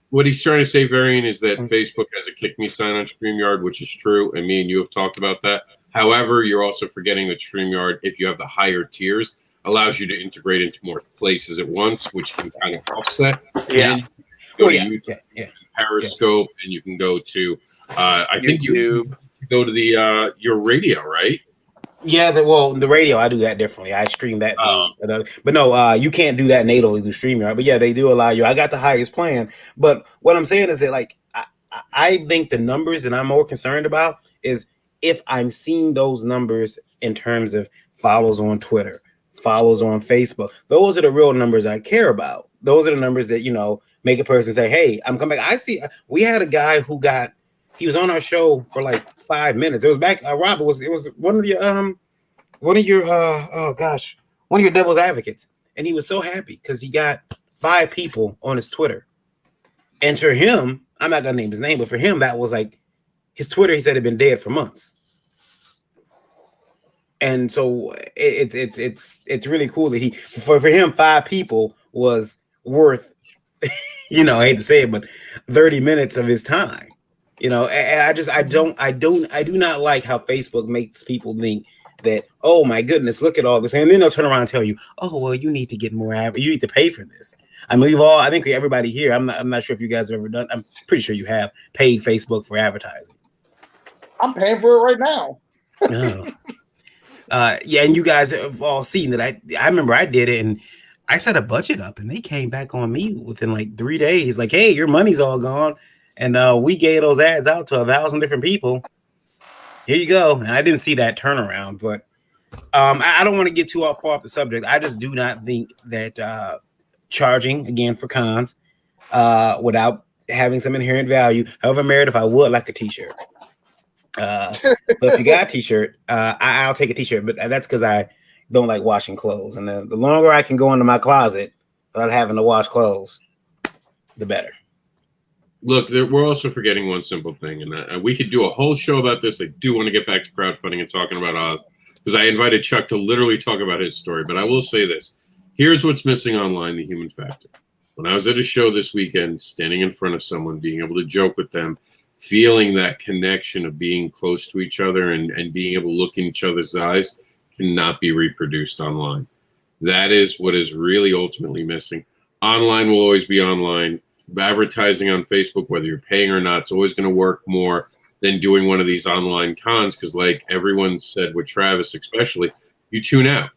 What he's trying to say, Varian, is that Facebook has a kick me sign on StreamYard, which is true, and me and you have talked about that. However, you're also forgetting that StreamYard, if you have the higher tiers, allows you to integrate into more places at once, which can kind of offset. Yeah. And go to YouTube, Periscope, and you can go to I think you go to the your radio, right? Yeah, the radio, I do that differently. I stream that through but no, you can't do that natively through StreamYard. But yeah, they do allow you. I got the highest plan. But what I'm saying is that, like, I think the numbers that I'm more concerned about is if I'm seeing those numbers in terms of follows on Twitter, follows on Facebook. Those are the real numbers I care about. Those are the numbers that, you know, make a person say, hey, I'm coming back. I see we had a guy who he was on our show for like 5 minutes. It was back. Rob, it was one of your devil's advocates, and he was so happy because he got 5 people on his Twitter. And for him, I'm not gonna name his name, but for him, that was like his Twitter. He said had been dead for months, and so it's really cool that for him 5 people was worth, you know, I hate to say it, but 30 minutes of his time. You know, and I do not like how Facebook makes people think that, oh my goodness, look at all this, and then they'll turn around and tell you, oh well, you need to get more you need to pay for this. I mean, I think everybody here, I'm not sure if you guys have ever done, I'm pretty sure you have paid Facebook for advertising. I'm paying for it right now. Yeah, and you guys have all seen that. I remember I did it, and I set a budget up, and they came back on me within like 3 days, like, hey, your money's all gone. And we gave those ads out to 1,000 different people. Here you go. And I didn't see that turnaround, but I don't want to get too far off the subject. I just do not think that charging again for cons without having some inherent value. However, Meredith, I would like a T-shirt. So if you got a T-shirt, I'll take a T-shirt, but that's because I don't like washing clothes. And the longer I can go into my closet without having to wash clothes, the better. Look, we're also forgetting one simple thing, and we could do a whole show about this. I do want to get back to crowdfunding and talking about Oz, because I invited Chuck to literally talk about his story. But I will say this. Here's what's missing online, the human factor. When I was at a show this weekend, standing in front of someone, being able to joke with them, feeling that connection of being close to each other and being able to look in each other's eyes cannot be reproduced online. That is what is really ultimately missing. Online will always be online. Advertising on Facebook, whether you're paying or not, it's always going to work more than doing one of these online cons, because like everyone said with Travis especially, you tune out.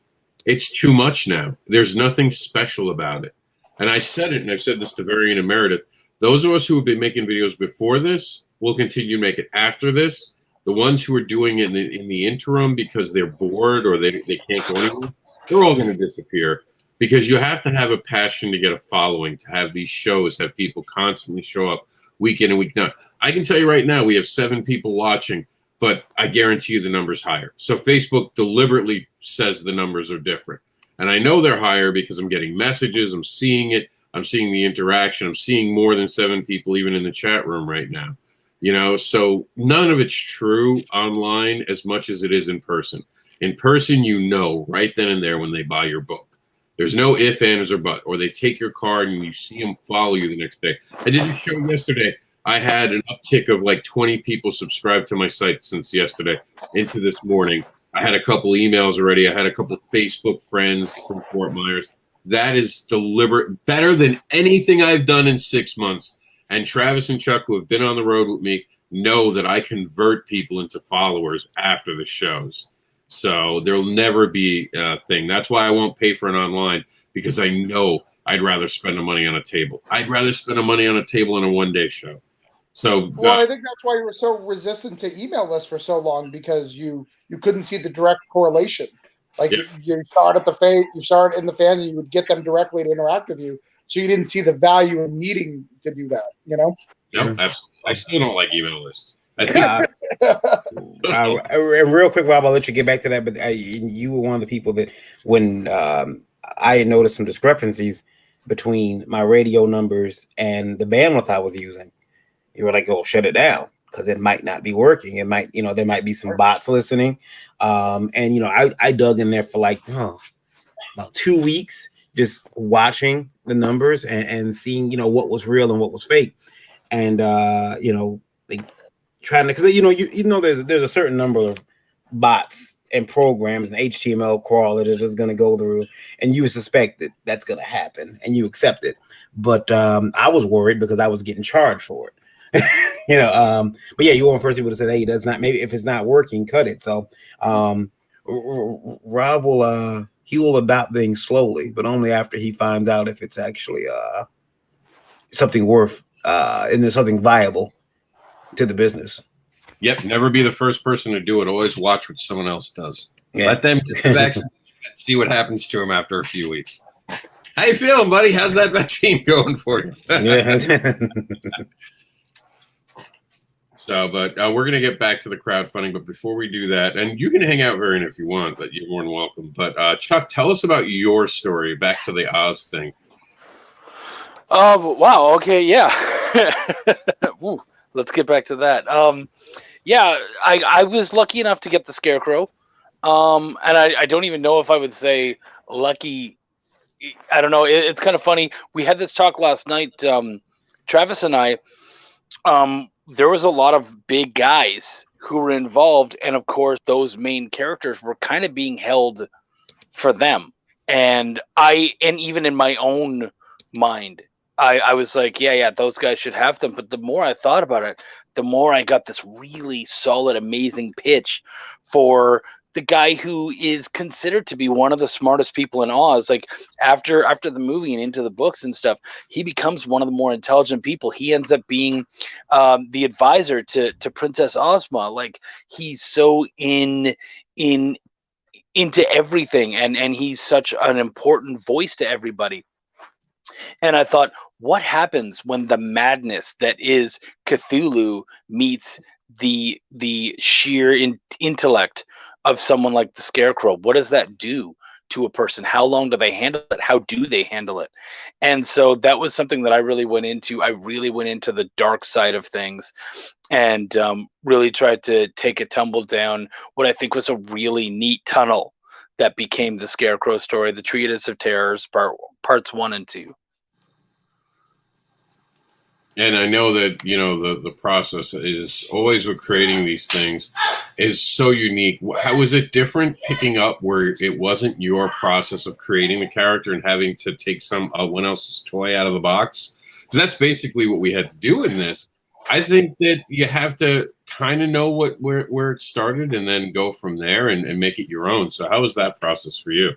It's too much now. There's nothing special about it. And I said it, and I've said this to Varian and Meredith. Those of us who have been making videos before this will continue to make it after this. The ones who are doing it in the interim because they're bored or they can't go anywhere, they're all going to disappear. Because you have to have a passion to get a following, to have these shows, have people constantly show up week in and week out. I can tell you right now, we have 7 people watching, but I guarantee you the number's higher. So Facebook deliberately says the numbers are different. And I know they're higher because I'm getting messages, I'm seeing it, I'm seeing the interaction, I'm seeing more than 7 people even in the chat room right now. You know, so none of it's true online as much as it is in person. In person, you know right then and there when they buy your book. There's no if, ands, or but, or they take your card and you see them follow you the next day. I did a show yesterday. I had an uptick of like 20 people subscribed to my site since yesterday into this morning. I had a couple emails already. I had a couple Facebook friends from Fort Myers. That is deliberate, better than anything I've done in 6 months. And Travis and Chuck, who have been on the road with me, know that I convert people into followers after the shows. So there'll never be a thing. That's why I won't pay for an online, because I know I'd rather spend the money on a table. I'd rather spend the money on a table in a one-day show. So, well, I think that's why you were so resistant to email lists for so long, because you couldn't see the direct correlation. Like yeah. you saw it you saw it in the fans, and you would get them directly to interact with you. So you didn't see the value in needing to do that. You know? No, absolutely. I still don't like email lists. I think. Real quick, Rob, I'll let you get back to that. But you were one of the people that when I had noticed some discrepancies between my radio numbers and the bandwidth I was using. You were like, "Oh, shut it down," because it might not be working. It might, there might be some bots listening. And I dug in there for like about 2 weeks, just watching the numbers and seeing, what was real and what was fake. And like trying to, because there's a certain number of bots and programs and HTML crawlers that is going to go through, and you suspect that that's going to happen, and you accept it. But I was worried because I was getting charged for it. But yeah, you were the first people to say, "Hey, that's not, maybe if it's not working, cut it." So Rob will adopt things slowly, but only after he finds out if it's actually something worth and there's something viable to the business. Yep, never be the first person to do it. Always watch what someone else does. Yeah. Let them get the vaccine and see what happens to them after a few weeks. How you feeling, buddy? How's that vaccine going for you? Yeah. So, but we're going to get back to the crowdfunding. But before we do that, and you can hang out, Varian, if you want, but you're more than welcome. But Chuck, tell us about your story, back to the Oz thing. Wow. Okay. Yeah. Ooh, let's get back to that. Yeah, I was lucky enough to get the Scarecrow. And I don't even know if I would say lucky. I don't know. It's kind of funny. We had this talk last night, Travis and I. There was a lot of big guys who were involved, and of course, those main characters were kind of being held for them. And even in my own mind, I was like, yeah, those guys should have them. But the more I thought about it, the more I got this really solid, amazing pitch for the guy who is considered to be one of the smartest people in Oz. Like after the movie and into the books and stuff, he becomes one of the more intelligent people. He ends up being the advisor to Princess Ozma. Like he's so into everything, and he's such an important voice to everybody. And I thought, what happens when the madness that is Cthulhu meets the sheer intellect of someone like the Scarecrow? What does that do to a person? How long do they handle it? How do they handle it? And so that was something that I really went into. I really went into the dark side of things and really tried to take a tumble down what I think was a really neat tunnel that became the Scarecrow story, the Treatise of Terrors, parts 1 and 2. And I know that, the process is always with creating these things is so unique. How was it different picking up where it wasn't your process of creating the character and having to take someone else's toy out of the box? Because that's basically what we had to do in this. I think that you have to kind of know where it started and then go from there and make it your own. So how was that process for you?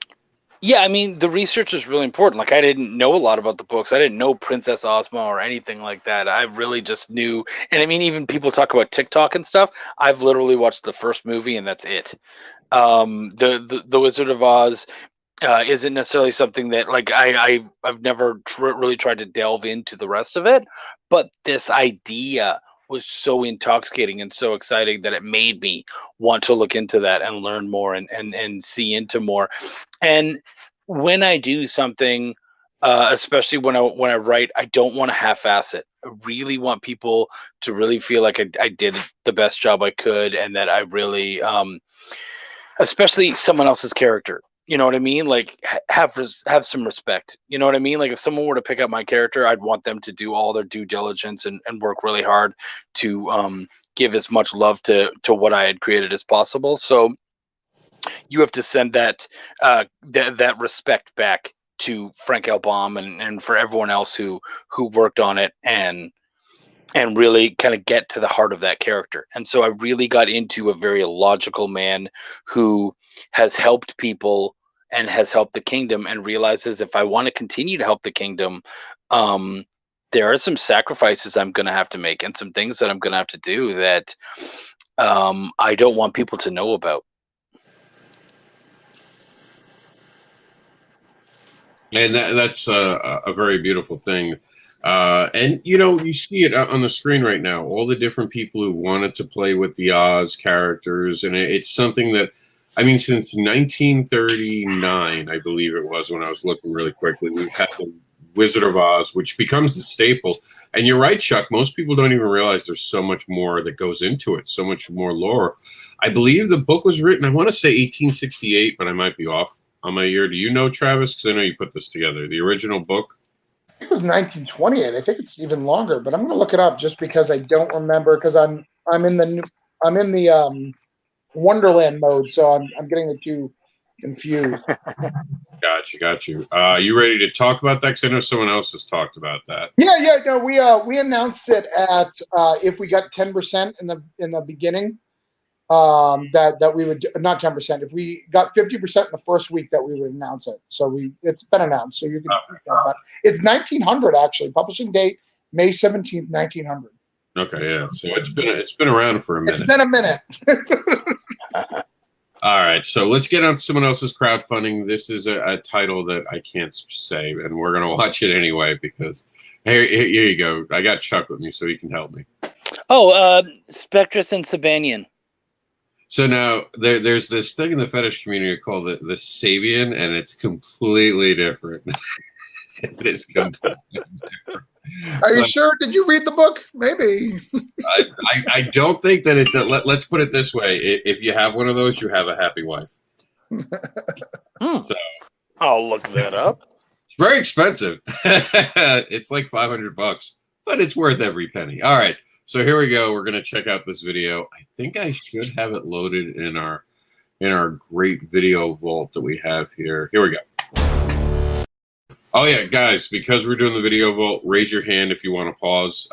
Yeah, I mean, the research is really important. Like, I didn't know a lot about the books. I didn't know Princess Ozma or anything like that. I really just knew. And I mean, even people talk about TikTok and stuff. I've literally watched the first movie and that's it. The Wizard of Oz isn't necessarily something that, like, I've never really tried to delve into the rest of it. But this idea was so intoxicating and so exciting that it made me want to look into that and learn more and see into more. And when I do something, especially when I write, I don't want to half-ass it. I really want people to really feel like I did the best job I could, and that I really, especially someone else's character. You know what I mean? Like have some respect. You know what I mean? Like if someone were to pick up my character, I'd want them to do all their due diligence and work really hard to give as much love to what I had created as possible. So you have to send that that respect back to Frank L. Baum and for everyone else who worked on it and really kind of get to the heart of that character. And so I really got into a very logical man who has helped people and has helped the kingdom, and realizes if I want to continue to help the kingdom, there are some sacrifices I'm going to have to make and some things that I'm going to have to do that I don't want people to know about. And that's a very beautiful thing. And, you know, you see it on the screen right now, all the different people who wanted to play with the Oz characters. And it's something that, I mean, since 1939, I believe it was, when I was looking really quickly, we've had the Wizard of Oz, which becomes the staple. And you're right, Chuck, most people don't even realize there's so much more that goes into it, so much more lore. I believe the book was written, I want to say 1868, but I might be off on my year. Do you know, Travis? Because I know you put this together. The original book? I think it was 1928. I think it's even longer, but I'm going to look it up just because I don't remember, because I'm in the Wonderland mode, so I'm getting the two confused. Got you. You ready to talk about that? Because I know someone else has talked about that. Yeah. No, we announced it at if we got 10% in the beginning, that we would, not 10%. If we got 50% in the first week, that we would announce it. So it's been announced. So you can. It's 1900 actually. Publishing date May 17th, 1900. Okay, yeah. So it's been around for a minute. It's been a minute. All right, so let's get on to someone else's crowdfunding. This is a title that I can't say, and we're going to watch it anyway because here you go. I got Chuck with me, so he can help me. Oh, Spectrus and Sabanian. So now there's this thing in the fetish community called the Sabian, and it's completely different. It is completely different. Are you sure? Did you read the book? Maybe. I don't think that it. Let's put it this way: if you have one of those, you have a happy wife. So, I'll look that up. It's very expensive. It's like $500, but it's worth every penny. All right, so here we go. We're gonna check out this video. I think I should have it loaded in our great video vault that we have here. Here we go. Oh yeah, guys, because we're doing the video vault, raise your hand if you want to pause.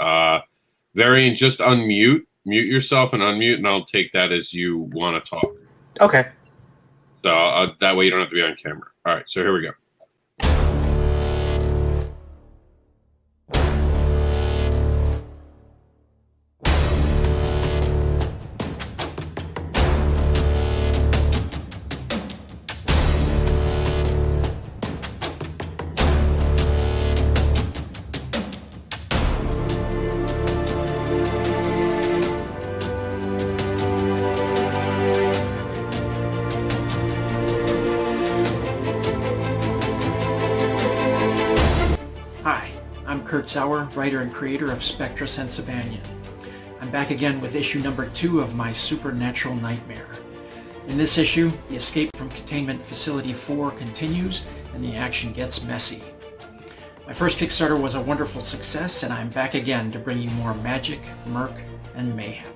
Varian, just mute yourself and unmute, and I'll take that as you want to talk. Okay. So that way you don't have to be on camera. All right, so here we go. Sauer, writer and creator of Spectrus and Sabanian. I'm back again with issue number 2 of my supernatural nightmare. In this issue, the escape from Containment Facility 4 continues and the action gets messy. My first Kickstarter was a wonderful success, and I'm back again to bring you more magic, murk, and mayhem.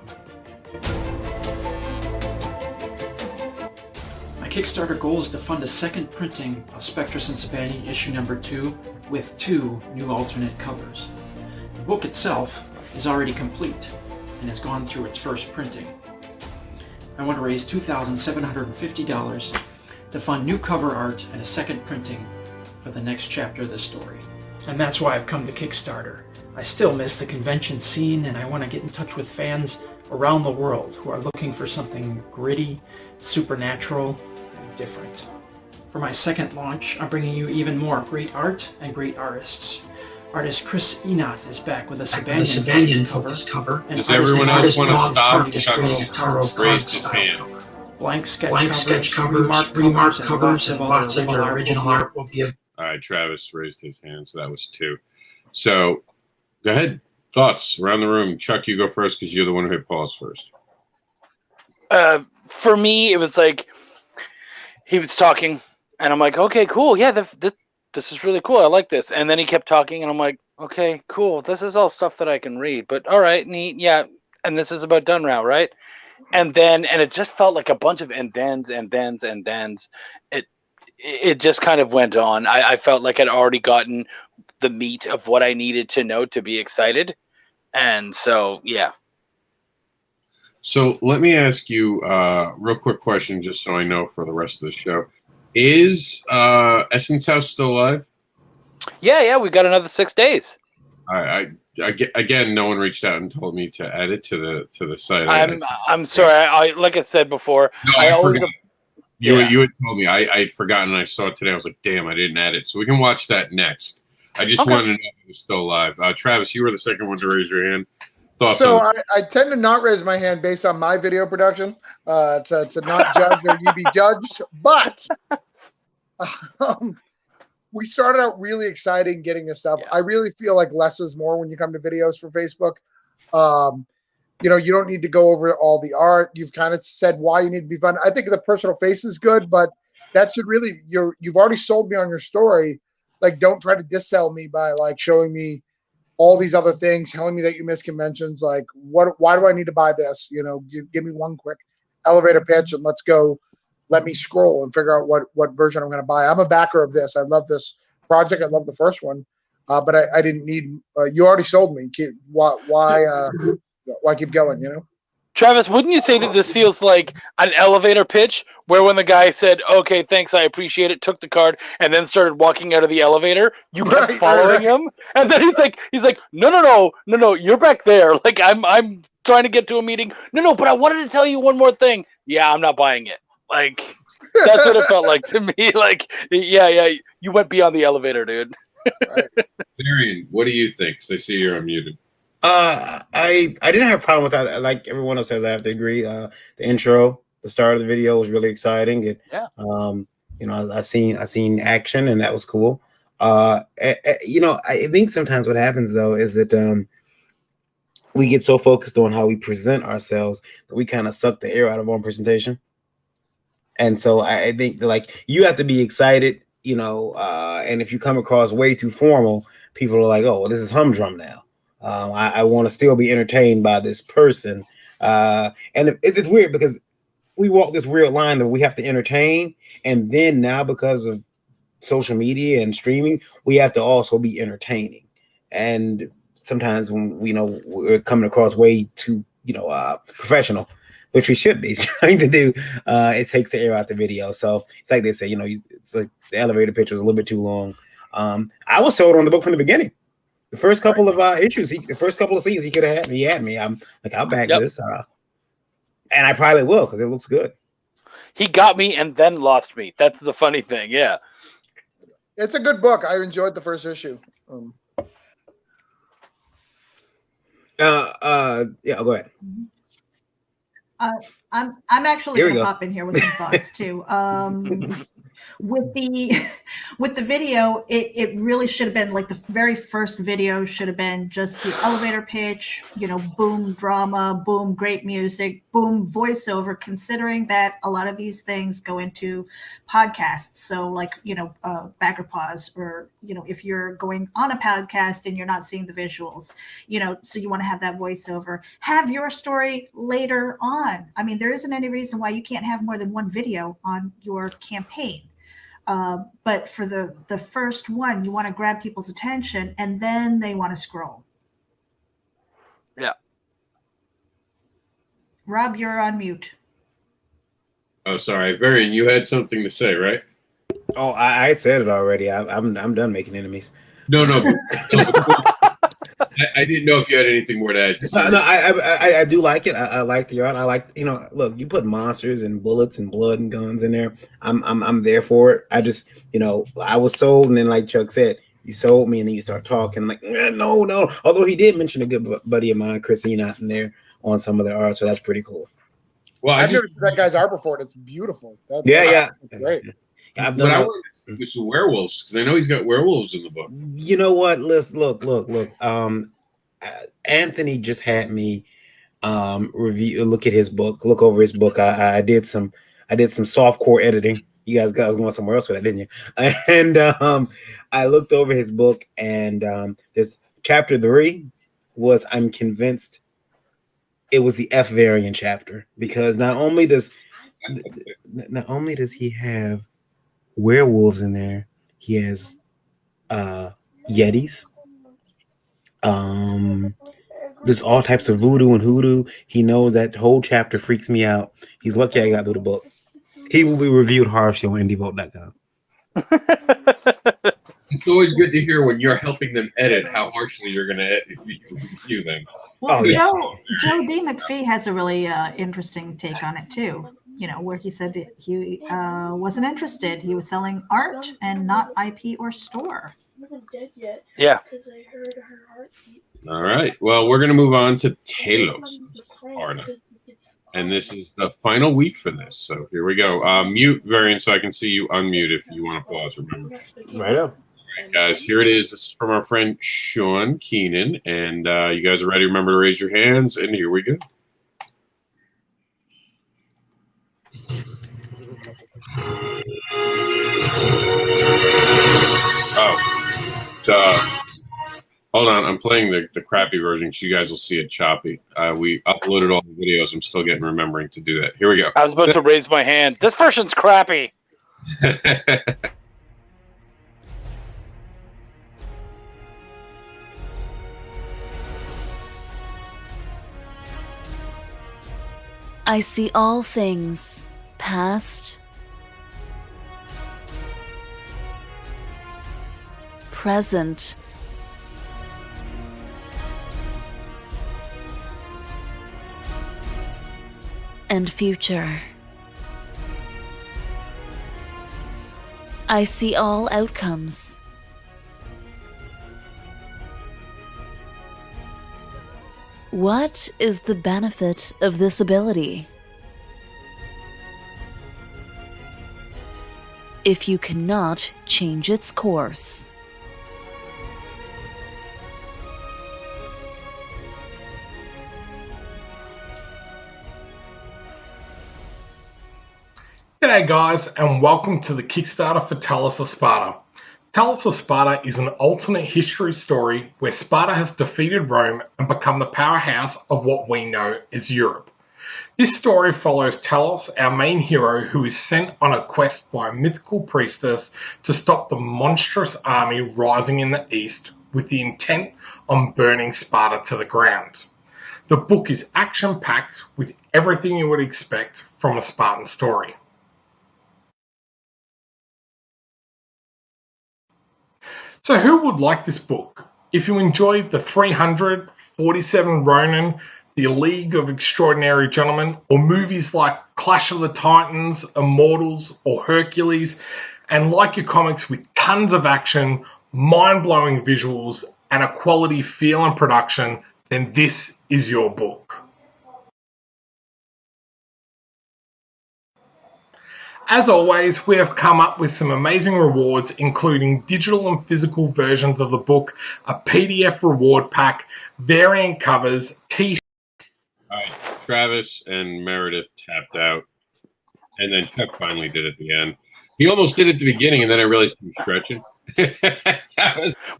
My Kickstarter goal is to fund a second printing of Spectrus and Sabanian issue number 2 with 2 new alternate covers. The book itself is already complete and has gone through its first printing. I want to raise $2,750 to fund new cover art and a second printing for the next chapter of the story. And that's why I've come to Kickstarter. I still miss the convention scene, and I want to get in touch with fans around the world who are looking for something gritty, supernatural, and different. For my second launch, I'm bringing you even more great art and great artists. Artist Chris Enot is back with a Sabanian focus cover. Does everyone else want to stop? Chuck raised his hand. Blank sketch cover, remark covers, and lots of other original art will be. All right, Travis raised his hand, so that was 2. So, go ahead. Thoughts around the room. Chuck, you go first because you're the one who hit pause first. For me, it was like he was talking, And I'm like, okay, cool. Yeah, this is really cool. I like this. And then he kept talking, and I'm like, okay, cool. This is all stuff that I can read. But all right, neat. Yeah. And this is about done now, right? And it just felt like a bunch of and thens and thens and thens. It just kind of went on. I felt like I'd already gotten the meat of what I needed to know to be excited. And so, yeah. So let me ask you a real quick question, just so I know for the rest of the show. Is Essence House still alive? Yeah, we got another 6 days. Again, no one reached out and told me to add it to the site. I'm sorry. I like I said before. No, I forgot. You had told me. I had forgotten. I saw it today. I was like, damn, I didn't add it. So we can watch that next. I just wanted to know if it was still alive. Travis, you were the second one to raise your hand. So I tend to not raise my hand based on my video production, to not judge or you be judged. But we started out really exciting getting this stuff. Yeah. I really feel like less is more when you come to videos for Facebook. You don't need to go over all the art. You've kind of said why you need to be fun. I think the personal face is good, but that should really you've already sold me on your story. Like, don't try to dissell me by like showing me all these other things, telling me that you miss conventions. Like, why do I need to buy this? Give me one quick elevator pitch and let's go. Let me scroll and figure out what version I'm going to buy. I'm a backer of this. I love this project. I love the first one, but I didn't need. You already sold me. Why keep going? Travis, wouldn't you say that this feels like an elevator pitch where when the guy said, okay, thanks, I appreciate it, took the card, and then started walking out of the elevator, you kept following him? And then he's like, no, you're back there. Like, I'm trying to get to a meeting. No, but I wanted to tell you one more thing. Yeah, I'm not buying it. Like, that's what it felt like to me. Like, yeah, you went beyond the elevator, dude. Marion, what do you think? Because I see you're unmuted. I didn't have a problem with that. Like everyone else says, I have to agree. The intro, the start of the video was really exciting. I've seen action, and that was cool. I think sometimes what happens though is that we get so focused on how we present ourselves that we kind of suck the air out of our presentation. And so I think that, like, you have to be excited, and if you come across way too formal, people are like, oh, well, this is humdrum now. I want to still be entertained by this person. And it's weird because we walk this weird line that we have to entertain. And then now, because of social media and streaming, we have to also be entertaining. And sometimes when we're coming across way too, professional, which we should be trying to do, it takes the air out the video. So it's like they say, it's like the elevator pitch was a little bit too long. I was sold on the book from the beginning. The first couple of issues, the first couple of scenes, he could have had me. He had me. I'm like, I'll back this, and I probably will because it looks good. He got me and then lost me. That's the funny thing. Yeah, it's a good book. I enjoyed the first issue. Yeah, go ahead. I'm actually going to pop in here with some thoughts too. With the video, it really should have been like the very first video should have been just the elevator pitch, boom, drama, boom, great music, boom, voiceover, considering that a lot of these things go into podcasts. So like, backer pause, or, if you're going on a podcast and you're not seeing the visuals, so you want to have that voiceover, have your story later on. I mean, there isn't any reason why you can't have more than one video on your campaign. But for the first one, you want to grab people's attention, and then they want to scroll. Yeah. Rob, you're on mute. Oh, sorry, Varian, you had something to say, right? Oh, I had said it already. I'm done making enemies. No. I didn't know if you had anything more to add. No, I do like it. I like the art. I like, look, you put monsters and bullets and blood and guns in there. I'm there for it. I just, I was sold, and then like Chuck said, you sold me, and then you start talking like, no. Although he did mention a good buddy of mine, Chris Enoch, in there on some of the art, so that's pretty cool. Well, I've never seen that guy's art before. It's beautiful. That's great. I've done. I want to do some werewolves because I know he's got werewolves in the book. You know what? Let's look. Anthony just had me look over his book. I did some soft core editing, You guys was going somewhere else with that, didn't you? And I looked over his book, and this chapter 3 was, I'm convinced it was the F variant chapter, because not only does he have werewolves in there, he has yetis. There's all types of voodoo and hoodoo. He knows that whole chapter freaks me out. He's lucky I got through the book. He will be reviewed harshly on IndieVote.com. It's always good to hear when you're helping them edit how harshly you're going to review them. Well, Joe D. McPhee has a really interesting take on it too. Where he said he wasn't interested. He was selling art and not IP or store. Wasn't dead yet. Yeah. Because I heard her heartbeat. All right. Well, we're going to move on to Talos, Arna. And this is the final week for this. So here we go. Mute variant so I can see you unmute if you want to pause, remember. Right up. All right, guys, here it is. This is from our friend Sean Keenan. And you guys are ready. Remember to raise your hands. And here we go. Hold on, I'm playing the crappy version so you guys will see it choppy. We uploaded all the videos. I'm still remembering to do that. Here we go. I was about to raise my hand. This version's crappy. I see all things, past, present, and future. I see all outcomes. What is the benefit of this ability? If you cannot change its course. G'day guys, and welcome to the Kickstarter for Talos of Sparta. Talos of Sparta is an alternate history story where Sparta has defeated Rome and become the powerhouse of what we know as Europe. This story follows Talos, our main hero, who is sent on a quest by a mythical priestess to stop the monstrous army rising in the east with the intent on burning Sparta to the ground. The book is action-packed with everything you would expect from a Spartan story. So who would like this book? If you enjoyed the 300, 47 Ronin, The League of Extraordinary Gentlemen, or movies like Clash of the Titans, Immortals, or Hercules, and like your comics with tons of action, mind-blowing visuals, and a quality feel and production, then this is your book. As always, we have come up with some amazing rewards, including digital and physical versions of the book, a PDF reward pack, variant covers, t-shirts. All right, Travis and Meredith tapped out, and then Chuck finally did at the end. He almost did at the beginning, and then I realized he was stretching.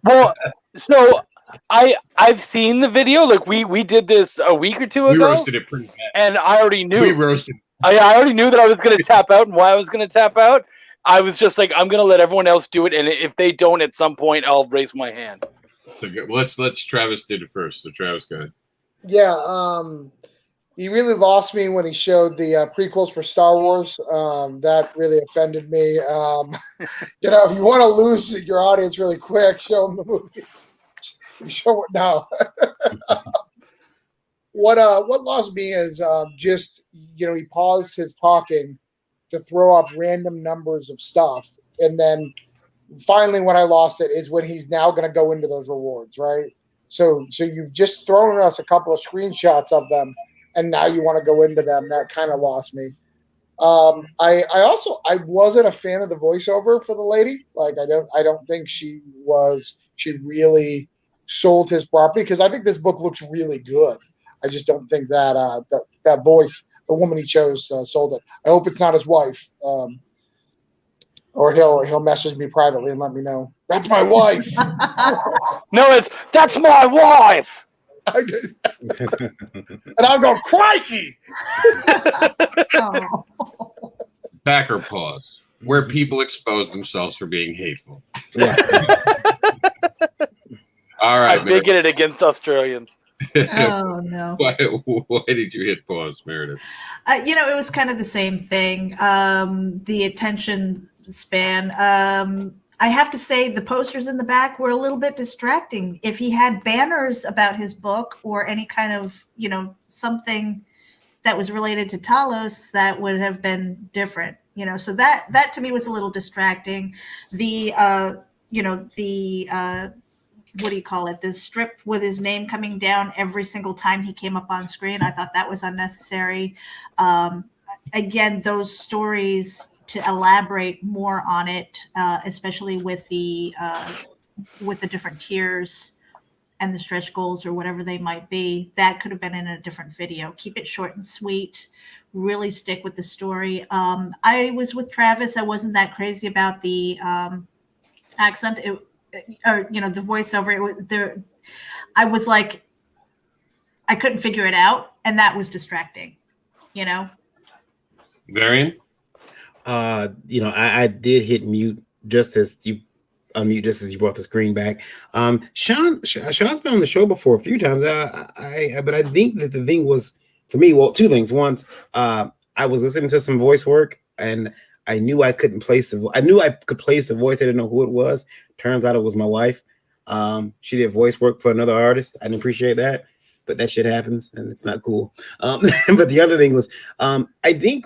Well, so I've seen the video. Like we did this a week or two ago. We roasted it pretty bad. And I already knew. We roasted. I already knew that I was going to tap out and why I was going to tap out. I was just like, I'm going to let everyone else do it, and if they don't, at some point, I'll raise my hand. So good. Let's Travis did it first. So Travis, go ahead. Yeah, he really lost me when he showed the prequels for Star Wars. That really offended me. If you want to lose your audience really quick, show them the movie. Show it now. What lost me is just he paused his talking to throw up random numbers of stuff, and then finally when I lost it is when he's now going to go into those rewards, right? So you've just thrown us a couple of screenshots of them, and now you want to go into them. That kind of lost me. I wasn't a fan of the voiceover for the lady. Like I don't think she really sold his property, because I think this book looks really good. I just don't think that that voice, the woman he chose, sold it. I hope it's not his wife. Or he'll message me privately and let me know. That's my wife. No, that's my wife. And I'll go, crikey! Oh. Backer pause, where people expose themselves for being hateful. Yeah. All right, I'm bigoted against Australians. Oh no. Why did you hit pause, Meredith? It was kind of the same thing. The attention span. I have to say the posters in the back were a little bit distracting. If he had banners about his book or any kind of, something that was related to Talos, that would have been different. So that to me was a little distracting. The what do you call it? The strip with his name coming down every single time he came up on screen. I thought that was unnecessary. Again, those stories to elaborate more on it, especially with the different tiers and the stretch goals or whatever they might be, that could have been in a different video. Keep it short and sweet. Really stick with the story. I was with Travis. I wasn't that crazy about the accent. The voiceover. I was like, I couldn't figure it out, and that was distracting. Varian? I did hit mute just as you unmute just as you brought the screen back. Sean's been on the show before a few times. But I think that the thing was for me, well, two things. One, I was listening to some voice work and I knew I couldn't place I knew I could place the voice. I didn't know who it was. Turns out it was my wife. She did voice work for another artist. I didn't appreciate that, but that shit happens and it's not cool. But the other thing was, I think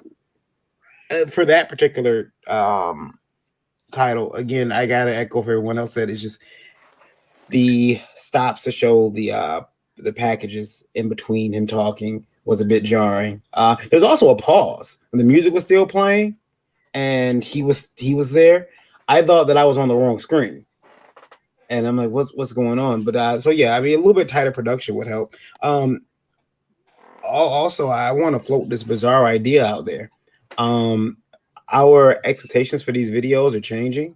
for that particular title, again, I gotta echo what everyone else said. It's just the stops to show the packages in between him talking was a bit jarring. There's also a pause when the music was still playing and he was there. I thought that I was on the wrong screen. And I'm like, what's going on? But so yeah, I mean, a little bit tighter production would help. Also, I want to float this bizarre idea out there. Our expectations for these videos are changing.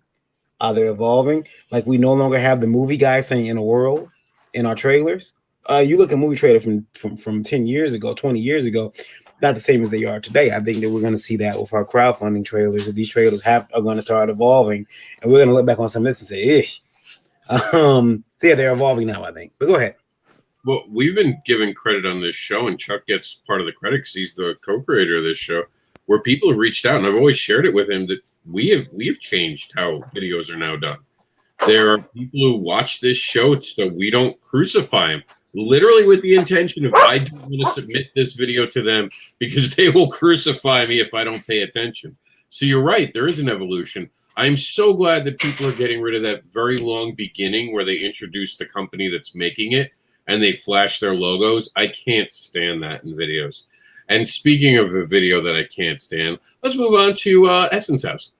They're evolving. Like we no longer have the movie guy saying "in a world" in our trailers. You look at movie trailer from 10 years ago, 20 years ago, not the same as they are today. I think that we're going to see that with our crowdfunding trailers. That these trailers are going to start evolving, and we're going to look back on some of this and say, "Ugh." So yeah, they're evolving now, I think. But go ahead. Well, we've been given credit on this show, and Chuck gets part of the credit because he's the co-creator of this show, where people have reached out, and I've always shared it with him that we have changed how videos are now done. There are people who watch this show so we don't crucify them, literally with the intention of I don't want to submit this video to them because they will crucify me if I don't pay attention. So you're right, there is an evolution. I'm so glad that people are getting rid of that very long beginning where they introduce the company that's making it and they flash their logos. I can't stand that in videos. And speaking of a video that I can't stand, let's move on to Essence House.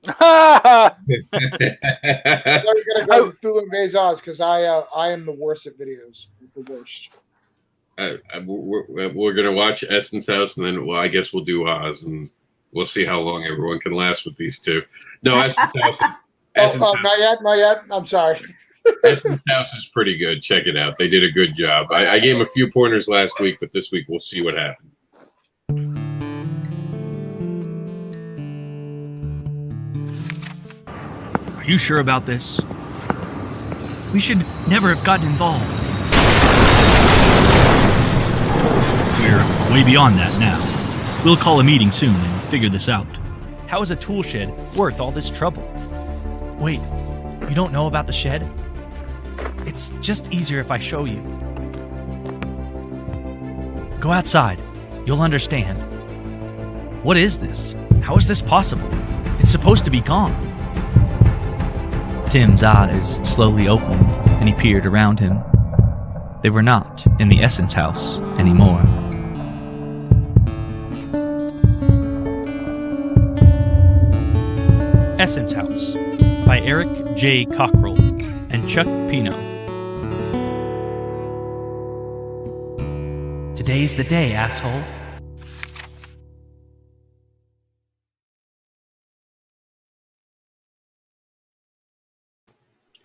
I'm gonna go with Thule Bezos because I am the worst at videos. The worst. We're gonna watch Essence House, and then I guess we'll do Oz, and we'll see how long everyone can last with these two. No, Essence House. Not yet. I'm sorry. Essence House is pretty good. Check it out. They did a good job. I gave them a few pointers last week, but this week we'll see what happens. Are you sure about this? We should never have gotten involved. We're way beyond that now. We'll call a meeting soon and figure this out. How is a tool shed worth all this trouble? Wait, you don't know about the shed? It's just easier if I show you. Go outside. You'll understand. What is this? How is this possible? It's supposed to be gone. Tim's eyes slowly opened, and he peered around him. They were not in the Essence House anymore. Essence House by Eric J. Cockrell and Chuck Pino. Today's the day, asshole.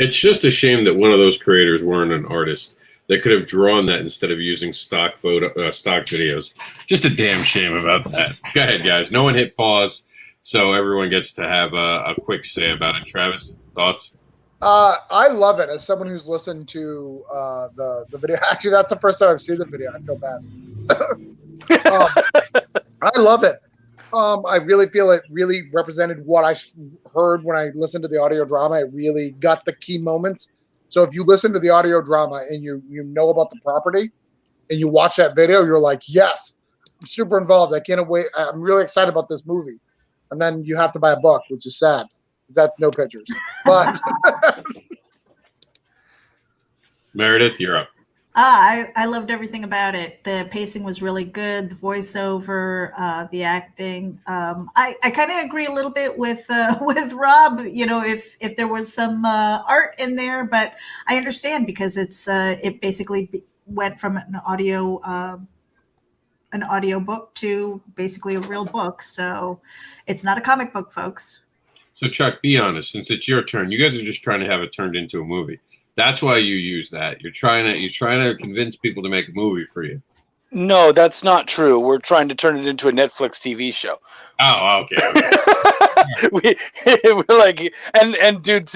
It's just a shame that one of those creators weren't an artist. They could have drawn that instead of using stock videos. Just a damn shame about that. Go ahead, guys. No one hit pause, so everyone gets to have a quick say about it. Travis, thoughts? I love it. As someone who's listened to the video, actually, that's the first time I've seen the video. I feel bad. I love it. I really feel it really represented what I heard when I listened to the audio drama. It really got the key moments. So if you listen to the audio drama and you know about the property and you watch that video, you're like, yes, I'm super involved. I can't wait. I'm really excited about this movie. And then you have to buy a book, which is sad because that's no pictures. But Meredith, you're up. I loved everything about it. The pacing was really good. The voiceover, the acting. I kind of agree a little bit with Rob. You know, if there was some art in there, but I understand because it basically went from an audio book to basically a real book. So it's not a comic book, folks. So Chuck, be honest. Since it's your turn, you guys are just trying to have it turned into a movie. That's why you use that. You're trying to convince people to make a movie for you. No, that's not true. We're trying to turn it into a Netflix TV show. Oh, okay. We're like, and dude,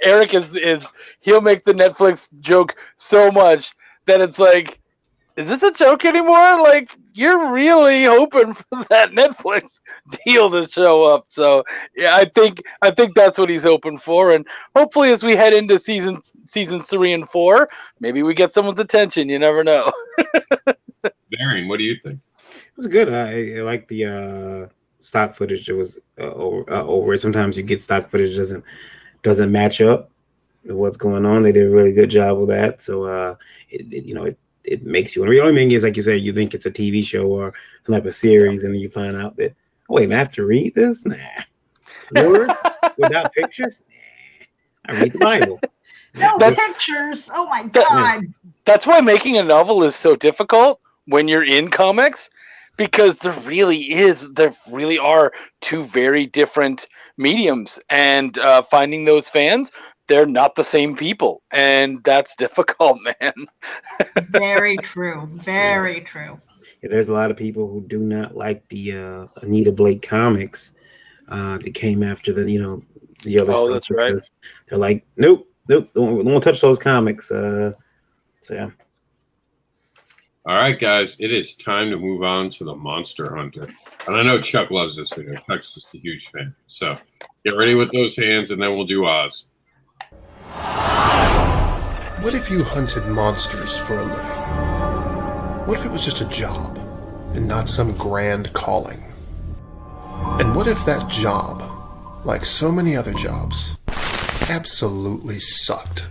Eric is he'll make the Netflix joke so much that it's like, is this a joke anymore? Like, you're really hoping for that Netflix deal to show up. So yeah, I think that's what he's hoping for, and hopefully as we head into seasons 3 and 4, maybe we get someone's attention. You never know. Baron, what do you think? It was good. I like the stock footage that was over. Sometimes you get stock footage doesn't match up with what's going on. They did a really good job with that. So it makes you. And the only thing is, like you said, you think it's a TV show or some type of series, and then you find out that, oh, wait, I have to read this? Nah. Really? Without pictures? Nah. I read the Bible. No pictures. Oh my God. That's why making a novel is so difficult when you're in comics, because there really are two very different mediums, and finding those fans, they're not the same people, and that's difficult, man. Very true. Very true. Yeah, there's a lot of people who do not like the Anita Blake comics that came after the other stuff. That's right. They're like, nope, don't touch those comics. So yeah. All right, guys, it is time to move on to the Monster Hunter. And I know Chuck loves this video. Chuck's just a huge fan. So get ready with those hands, and then we'll do Oz. What if you hunted monsters for a living? What if it was just a job and not some grand calling? And what if that job, like so many other jobs, absolutely sucked?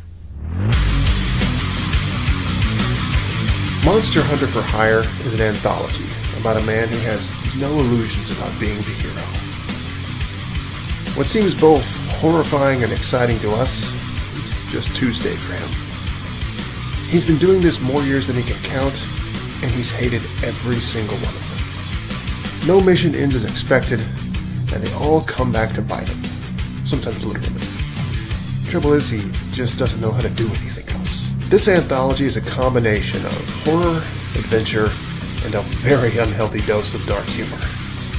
Monster Hunter for Hire is an anthology about a man who has no illusions about being the hero. What seems both horrifying and exciting to us is just Tuesday for him. He's been doing this more years than he can count, and he's hated every single one of them. No mission ends as expected, and they all come back to bite him, sometimes literally. Trouble is, he just doesn't know how to do anything else. This anthology is a combination of horror, adventure, and a very unhealthy dose of dark humor.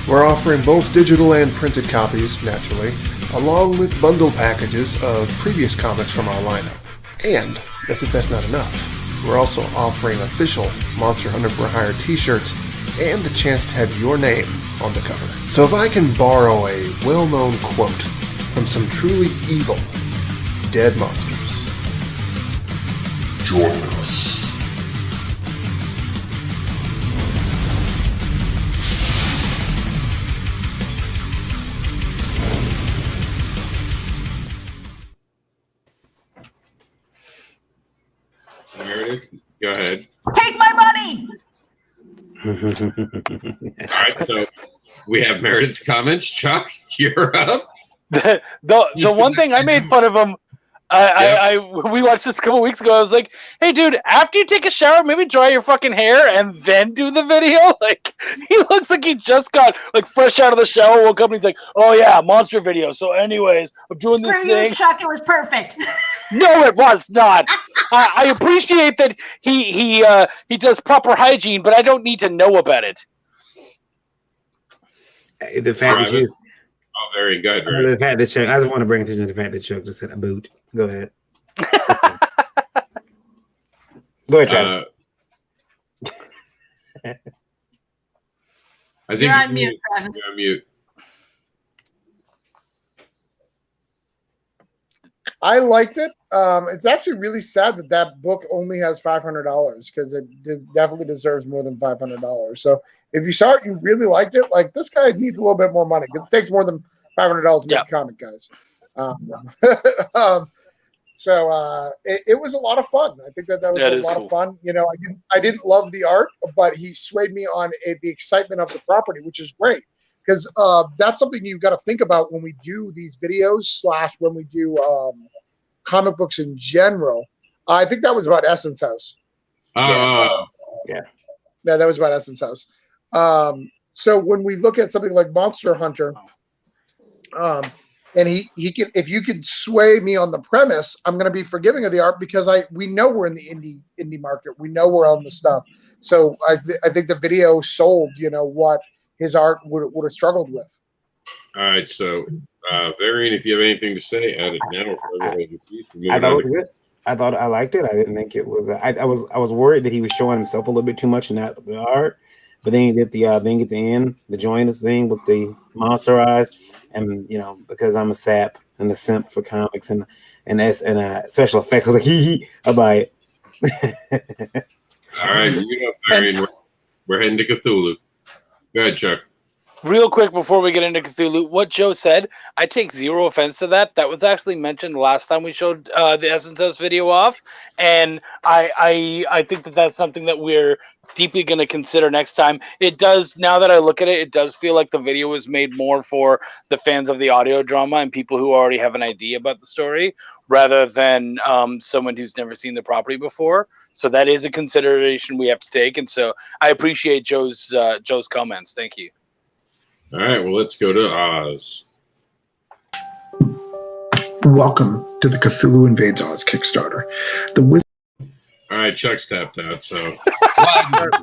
We're offering both digital and printed copies, naturally, along with bundle packages of previous comics from our lineup. And, as if that's not enough, we're also offering official Monster Hunter for Hire t-shirts and the chance to have your name on the cover. So if I can borrow a well-known quote from some truly evil, dead monsters, join us. Meredith, go ahead. Take my money. All right, so we have Meredith's comments. Chuck, you're up. The one thing I made fun of him. We watched this a couple weeks ago. I was like, "Hey, dude, after you take a shower, maybe dry your fucking hair and then do the video." Like, he looks like he just got like fresh out of the shower, woke up, and he's like, "Oh yeah, monster video." So, anyways, I'm doing this thing. Chuck, it was perfect. No, it was not. I appreciate that he does proper hygiene, but I don't need to know about it. The fact that you, oh, very good. the fact that Chuck, I just want to bring attention to the fact that Chuck just said a boot. Go ahead. Go ahead, Travis. I think you're on mute, Travis. You're on mute. I liked it. It's actually really sad that that book only has $500 because it definitely deserves more than $500. So if you saw it, you really liked it. Like, this guy needs a little bit more money because it takes more than $500 to make a comic, guys. So it was a lot of fun. I think that was a lot of fun. You know, I didn't love the art, but he swayed me on the excitement of the property, which is great. Because that's something you've got to think about when we do these videos / when we do comic books in general. I think that was about Essence House. Yeah, that was about Essence House. So when we look at something like Monster Hunter, and he can, if you can sway me on the premise, I'm going to be forgiving of the art because we know we're in the indie market. We know we're on the stuff. So I think the video sold, you know, what his art would have struggled with. All right, so Varian, if you have anything to say, add it now. I thought it was good. I thought I liked it. I didn't think it was. I was worried that he was showing himself a little bit too much in that the art, but then you get the end, the joiners thing with the monster eyes, and you know, because I'm a sap and a simp for comics and special effects, I was like, hee, I'll buy it. All right, you know, Varian, we're heading to Cthulhu. Go ahead, Chuck. Real quick before we get into Cthulhu, what Joe said, I take zero offense to that. That was actually mentioned last time we showed the Essence House video off, and I think that that's something that we're deeply going to consider next time. It does, now that I look at it, it does feel like the video was made more for the fans of the audio drama and people who already have an idea about the story, rather than someone who's never seen the property before. So that is a consideration we have to take, and so I appreciate Joe's comments. Thank you. All right, well, let's go to Oz. Welcome to the Cthulhu Invades Oz Kickstarter. All right, Chuck's tapped out, so. I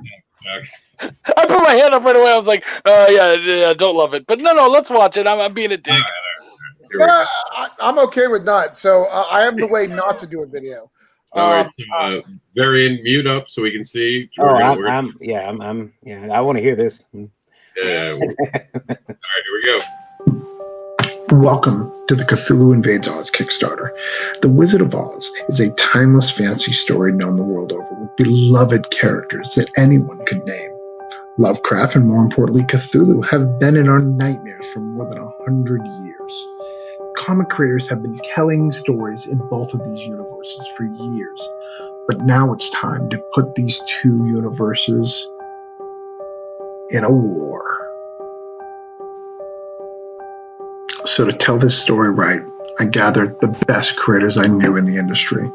put my hand up right away. I was like, yeah, don't love it. But no, let's watch it. I'm being a dick. I'm okay with not. So I am the way not to do a video. All right, Varian, mute up so we can see. I want to hear this. Yeah. All right, here we go. Welcome to the Cthulhu Invades Oz Kickstarter. The Wizard of Oz is a timeless fantasy story known the world over with beloved characters that anyone could name. Lovecraft and, more importantly, Cthulhu have been in our nightmares for more than 100 years. Comic creators have been telling stories in both of these universes for years, but now it's time to put these two universes in a war. So to tell this story right, I gathered the best creators I knew in the industry.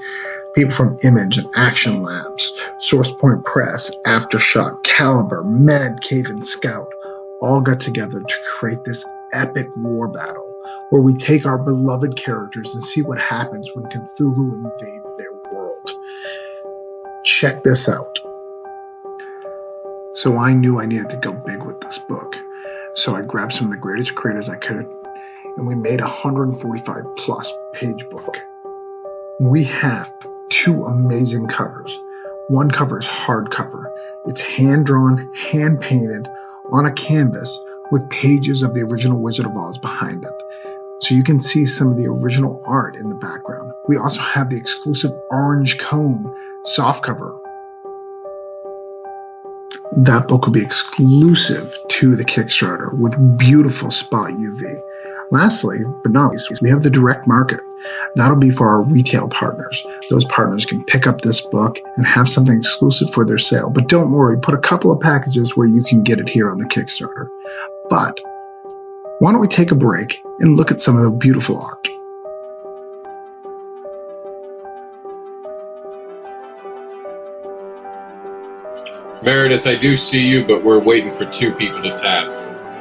People from Image and Action Labs, Source Point Press, Aftershock, Caliber, Mad Cave, and Scout all got together to create this epic war battle where we take our beloved characters and see what happens when Cthulhu invades their world. Check this out. So I knew I needed to go big with this book. So I grabbed some of the greatest creators I could, and we made a 145 plus page book. We have two amazing covers. One cover is hardcover. It's hand-drawn, hand-painted on a canvas with pages of the original Wizard of Oz behind it. So you can see some of the original art in the background. We also have the exclusive orange cone softcover. That book will be exclusive to the Kickstarter with beautiful spot UV. Lastly, but not least, we have the direct market. That'll be for our retail partners. Those partners can pick up this book and have something exclusive for their sale. But don't worry, put a couple of packages where you can get it here on the Kickstarter. But why don't we take a break and look at some of the beautiful art? Meredith, I do see you, but we're waiting for two people to tap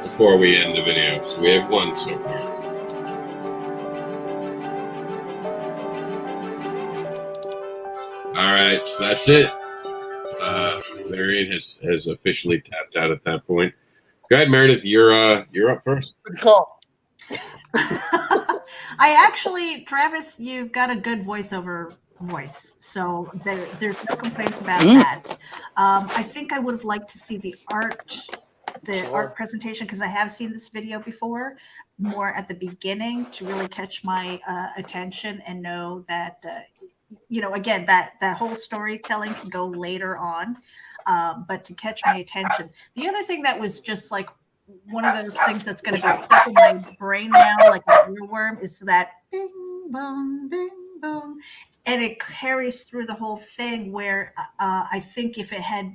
before we end the video. So we have one so far. All right, so that's it. Marion has officially tapped out at that point. Go ahead, Meredith. You're up first. Good call. I actually, Travis, you've got a good voiceover voice, so there's no complaints about that. I think I would have liked to see the art presentation, because I have seen this video before, more at the beginning to really catch my attention and know that again, that whole storytelling can go later on, but to catch my attention. The other thing that was just like one of those things that's going to be stuck in my brain now, like a earworm, is that bing bong, and it carries through the whole thing. Where I think if it had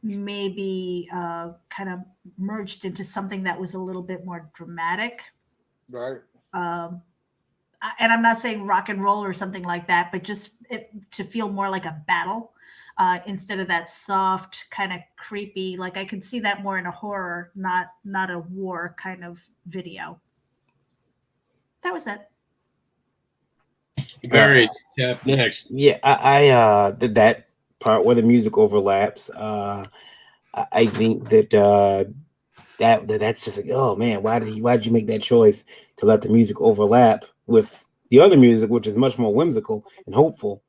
maybe kind of merged into something that was a little bit more dramatic, right? And I'm not saying rock and roll or something like that, but just to feel more like a battle. Instead of that soft, kind of creepy, like I could see that more in a horror, not a war kind of video. That was it. Barry, tap next. Yeah, I did that part where the music overlaps. I think that that's just like, oh man, why did you make that choice to let the music overlap with the other music, which is much more whimsical and hopeful?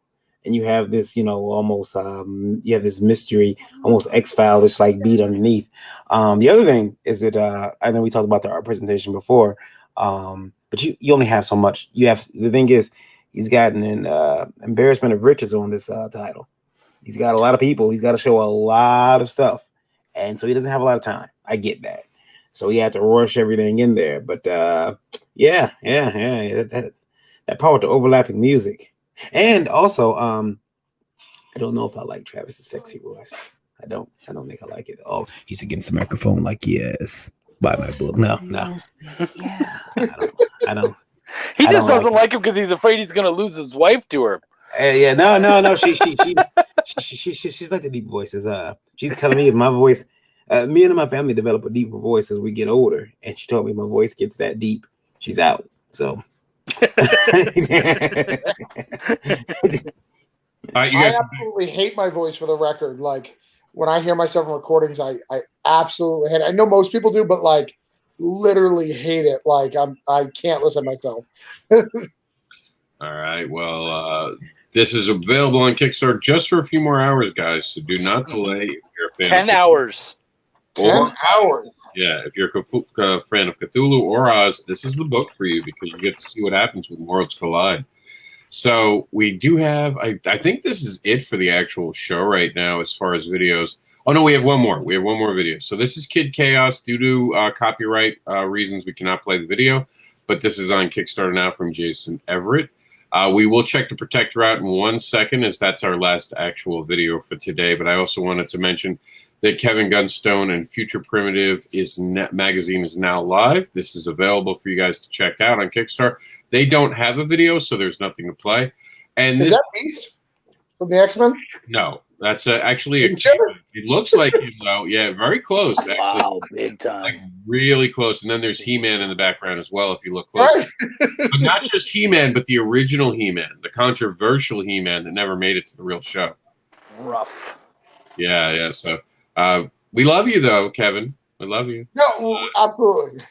And you have this, almost you have this mystery, almost X-Files like beat underneath. The other thing is that I know we talked about the art presentation before, but you only have so much. The thing is, he's gotten an embarrassment of riches on this title. He's got a lot of people. He's got to show a lot of stuff, and so he doesn't have a lot of time. I get that. So he had to rush everything in there. But that part with the overlapping music. And also, I don't know if I like Travis's sexy voice. I don't think I like it. Oh, he's against the microphone, like, yes, buy my book. No. Yeah. I don't. He just doesn't like him because he's afraid he's going to lose his wife to her. Yeah, no. She's like the deep voices. She's telling me my voice. Me and my family develop a deeper voice as we get older, and she told me my voice gets that deep. She's out. So. I absolutely hate my voice, for the record. Like when I hear myself in recordings, I absolutely hate it. I know most people do, but like literally hate it. Like I can't listen to myself. All right. Well, this is available on Kickstarter just for a few more hours, guys. So do not delay if you're a fan. 10 hours. 10 hours. Yeah, if you're a fan of Cthulhu or Oz, this is the book for you, because you get to see what happens when worlds collide. So we do have, I think this is it for the actual show right now as far as videos. Oh, no, we have one more. We have one more video. So this is Kid Chaos. Due to copyright reasons, we cannot play the video, but this is on Kickstarter now from Jason Everett. We will check the Protector out in 1 second, as that's our last actual video for today. But I also wanted to mention that Kevin Gunstone and Future Primitive magazine is now live. This is available for you guys to check out on Kickstarter. They don't have a video, so there's nothing to play. And is that Beast from the X-Men? No, that's actually it looks like him though. Yeah, very close. Actually. Wow, big time. Like really close. And then there's He-Man in the background as well, if you look close. But not just He-Man, but the original He-Man, the controversial He-Man that never made it to the real show. Rough. Yeah. So. We love you though, Kevin. We love you. No, absolutely.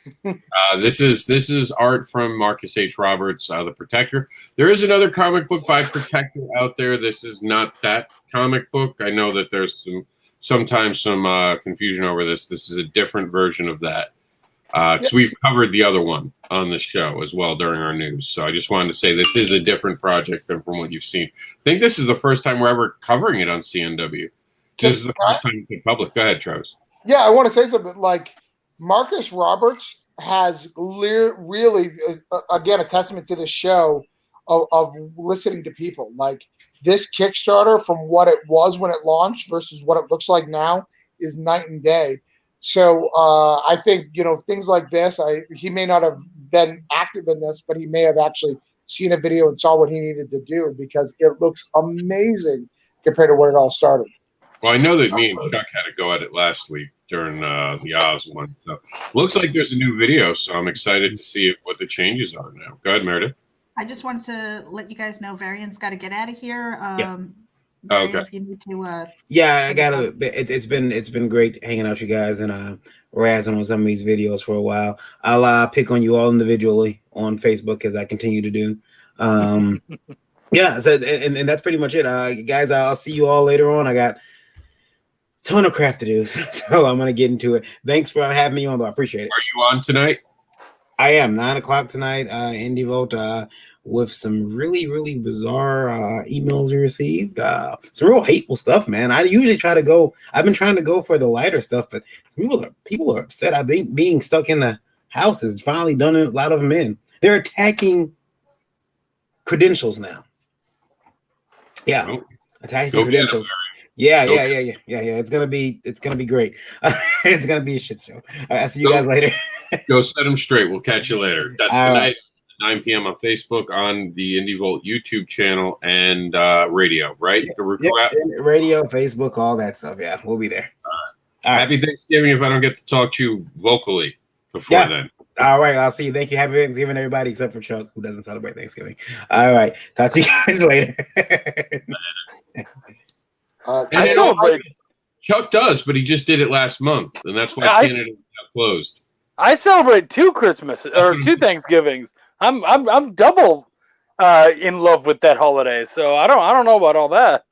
This is art from Marcus H. Roberts, The Protector. There is another comic book by Protector out there. This is not that comic book. I know that there's sometimes some confusion over this. This is a different version of that. So we've covered the other one on the show as well during our news. So I just wanted to say this is a different project than from what you've seen. I think this is the first time we're ever covering it on CNW. This is the first time it's public. Go ahead, Travis. Yeah, I want to say something. Like Marcus Roberts has really, again, a testament to the show of listening to people. Like this Kickstarter, from what it was when it launched versus what it looks like now, is night and day. So I think, things like this, he may not have been active in this, but he may have actually seen a video and saw what he needed to do, because it looks amazing compared to when it all started. Well, I know that me and Chuck had to go at it last week during the Oz one. So looks like there's a new video, so I'm excited to see what the changes are now. Go ahead, Meredith. I just wanted to let you guys know Varian's got to get out of here. Okay. If you need to. Yeah, I gotta. It's been great hanging out with you guys and razzing on some of these videos for a while. I'll pick on you all individually on Facebook as I continue to do. Yeah, so, and that's pretty much it, guys. I'll see you all later on. I got a ton of crap to do, so I'm gonna get into it. Thanks for having me on, though. I appreciate it. Are you on tonight? I am 9:00 tonight. Indie Vote with some really bizarre emails we received. Some real hateful stuff, man. I usually try to go. I've been trying to go for the lighter stuff, but people are upset. I think being stuck in the house has finally done a lot of them in. They're attacking credentials now. Yeah, attacking credentials. Yeah. It's gonna be great. It's gonna be a shit show. I'll see you guys later. Go set them straight. We'll catch you later. That's tonight, 9 p.m. on Facebook, on the Indie Volt YouTube channel, and radio, right? Radio, Facebook, all that stuff. Yeah, we'll be there. All right. Happy Thanksgiving if I don't get to talk to you vocally before then. All right, I'll see you. Thank you. Happy Thanksgiving, everybody, except for Chuck, who doesn't celebrate Thanksgiving. All right, talk to you guys later. Chuck does, but he just did it last month, and that's why Canada got closed. I celebrate 2 Christmas or 2 Thanksgivings. I'm double in love with that holiday, so I don't know about all that.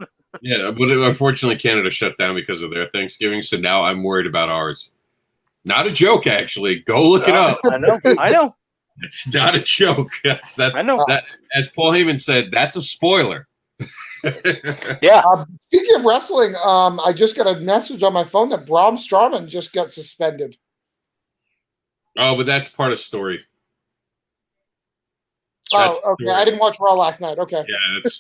Yeah, but unfortunately, Canada shut down because of their Thanksgiving, so now I'm worried about ours. Not a joke, actually. Go look it up. I know. It's not a joke. I know. That, as Paul Heyman said, that's a spoiler. Yeah. Speaking of wrestling, I just got a message on my phone that Braun Strowman just got suspended. Oh, but that's part of story. Okay. Story. I didn't watch Raw last night. Okay. Yeah,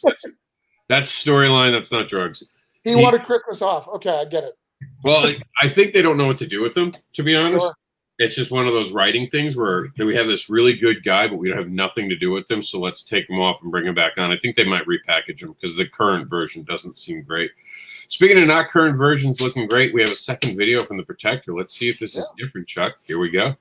that's storyline. That's not drugs. He wanted Christmas off. Okay, I get it. Well, I think they don't know what to do with them, to be honest. Sure. It's just one of those writing things where we have this really good guy, but we don't have nothing to do with them, so let's take him off and bring him back on. I think they might repackage him because the current version doesn't seem great. Speaking of not current versions looking great, we have a second video from the Protector. Let's see if this is different, Chuck. Here we go.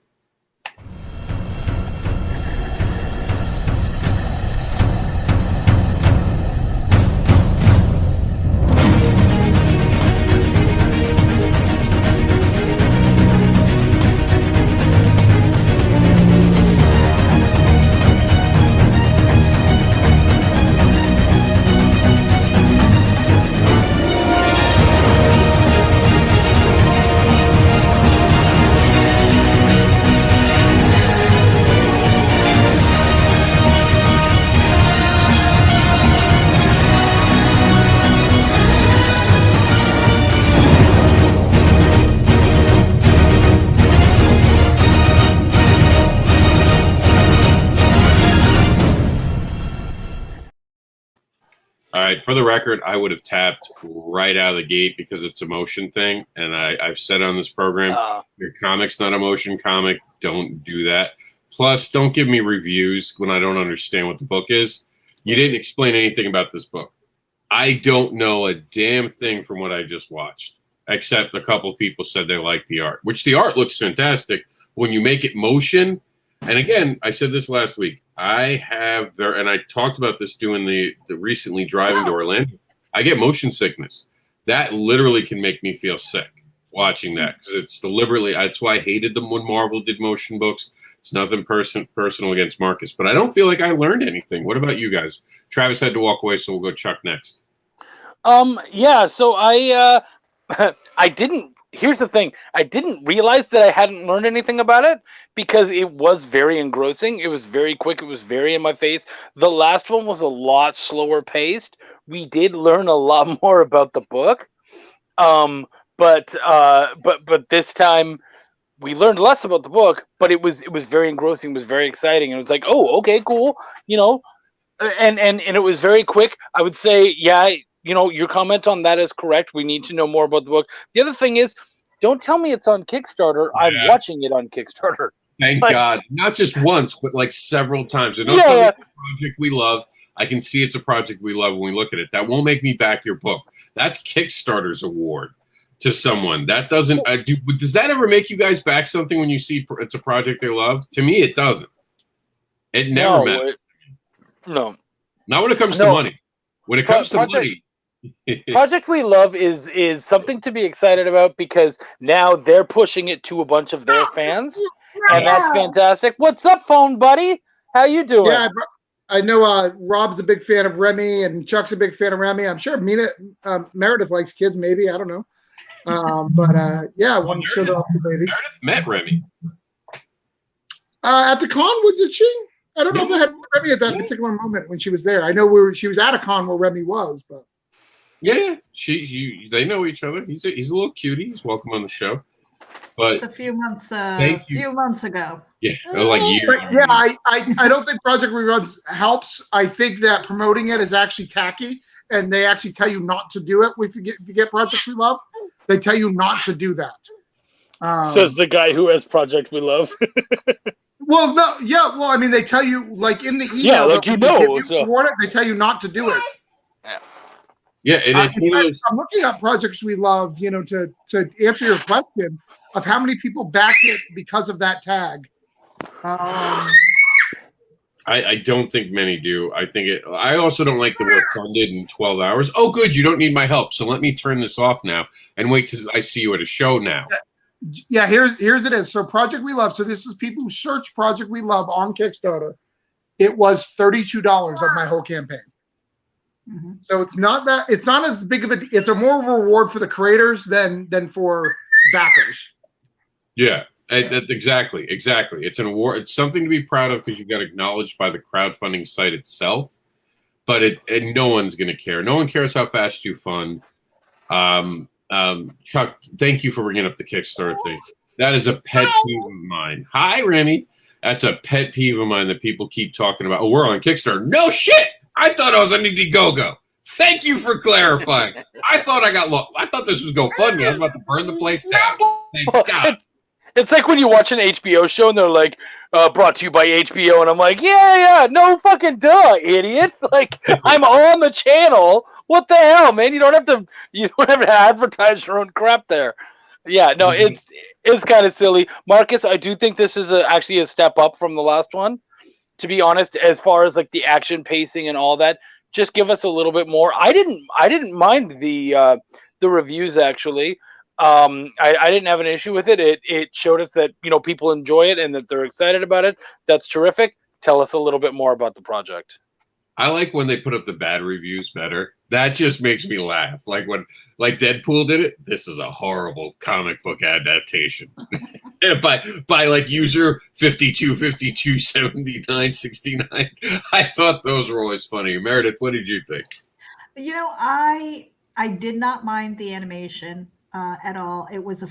All right, for the record, I would have tapped right out of the gate because it's a motion thing, and I've said on this program, your comic's not a motion comic. Don't do that. Plus, don't give me reviews when I don't understand what the book is. You didn't explain anything about this book. I don't know a damn thing from what I just watched, except a couple people said they liked the art, which the art looks fantastic. When you make it motion, and again, I said this last week, I have there, and I talked about this doing the recently driving to Orlando. I get motion sickness. That literally can make me feel sick watching that because it's deliberately. That's why I hated them when Marvel did motion books. It's nothing personal against Marcus, but I don't feel like I learned anything. What about you guys? Travis had to walk away, so we'll go Chuck next. Yeah. So I didn't. Here's the thing. I didn't realize that I hadn't learned anything about it because it was very engrossing. It was very quick. It was very in my face. The last one was a lot slower paced. We did learn a lot more about the book. But this time we learned less about the book, but it was very engrossing. It was very exciting. And it was like, oh, okay, cool. You know, and it was very quick. I would say, yeah, you know, your comment on that is correct. We need to know more about the book. The other thing is, don't tell me it's on Kickstarter. Yeah. I'm watching it on Kickstarter. Thank God. Not just once, but like several times. And don't tell me it's a project we love. I can see it's a project we love when we look at it. That won't make me back your book. That's Kickstarter's award to someone. That doesn't does that ever make you guys back something when you see it's a project they love? To me, it doesn't. It never matters. No. Not when it comes to money. When it comes to money. Project We Love is something to be excited about because now they're pushing it to a bunch of their fans, and that's fantastic. What's up, phone buddy? How you doing? Yeah, I know Rob's a big fan of Remy, and Chuck's a big fan of Remy. I'm sure Meredith likes kids, maybe. I don't know. Yeah, I want to show that off to baby. Meredith met Remy. At the con, did she? I don't know if I had Remy at that particular moment when she was there. I know she was at a con where Remy was, but yeah, they know each other. He's a little cutie. He's welcome on the show. But it's a few months ago. Yeah, like years. Yeah, I don't think Project Reruns helps. I think that promoting it is actually tacky, and they actually tell you not to do it. If you get Project We Love, they tell you not to do that. Says the guy who has Project We Love. Well, no, yeah, well, I mean, they tell you like in the email. They tell you not to do it. Yeah, I'm looking up projects we love, to answer your question of how many people back it because of that tag. I don't think many do. I also don't like the word funded in 12 hours. Oh, good, you don't need my help, so let me turn this off now and wait till I see you at a show now. Yeah, here's it is. So Project We Love. So this is people who search Project We Love on Kickstarter. It was $32 of my whole campaign. Mm-hmm. So it's not as big of it's a more reward for the creators than for backers. Yeah, exactly. It's an award. It's something to be proud of because you got acknowledged by the crowdfunding site itself. But no one's going to care. No one cares how fast you fund. Chuck, thank you for bringing up the Kickstarter thing. That is a pet peeve of mine. Hi, Remy. That's a pet peeve of mine that people keep talking about. Oh, we're on Kickstarter. No shit. I thought I was on Indiegogo. Thank you for clarifying. I thought I got lost. I thought this was GoFundMe. I was about to burn the place down. Thank God. It's like when you watch an HBO show and they're like, brought to you by HBO, and I'm like, yeah, no fucking duh, idiots. Like, I'm on the channel. What the hell, man? You don't have to advertise your own crap there. Yeah, no, it's kind of silly. Marcus, I do think this is actually a step up from the last one. To be honest, as far as like the action pacing and all that, just give us a little bit more. I didn't mind the reviews actually. I didn't have an issue with it. It showed us that people enjoy it and that they're excited about it. That's terrific. Tell us a little bit more about the project. I like when they put up the bad reviews better. That just makes me laugh. Like when Deadpool did it. This is a horrible comic book adaptation. by like user 52, 52, 79, 69. I thought those were always funny. Meredith, what did you think? I did not mind the animation at all. It was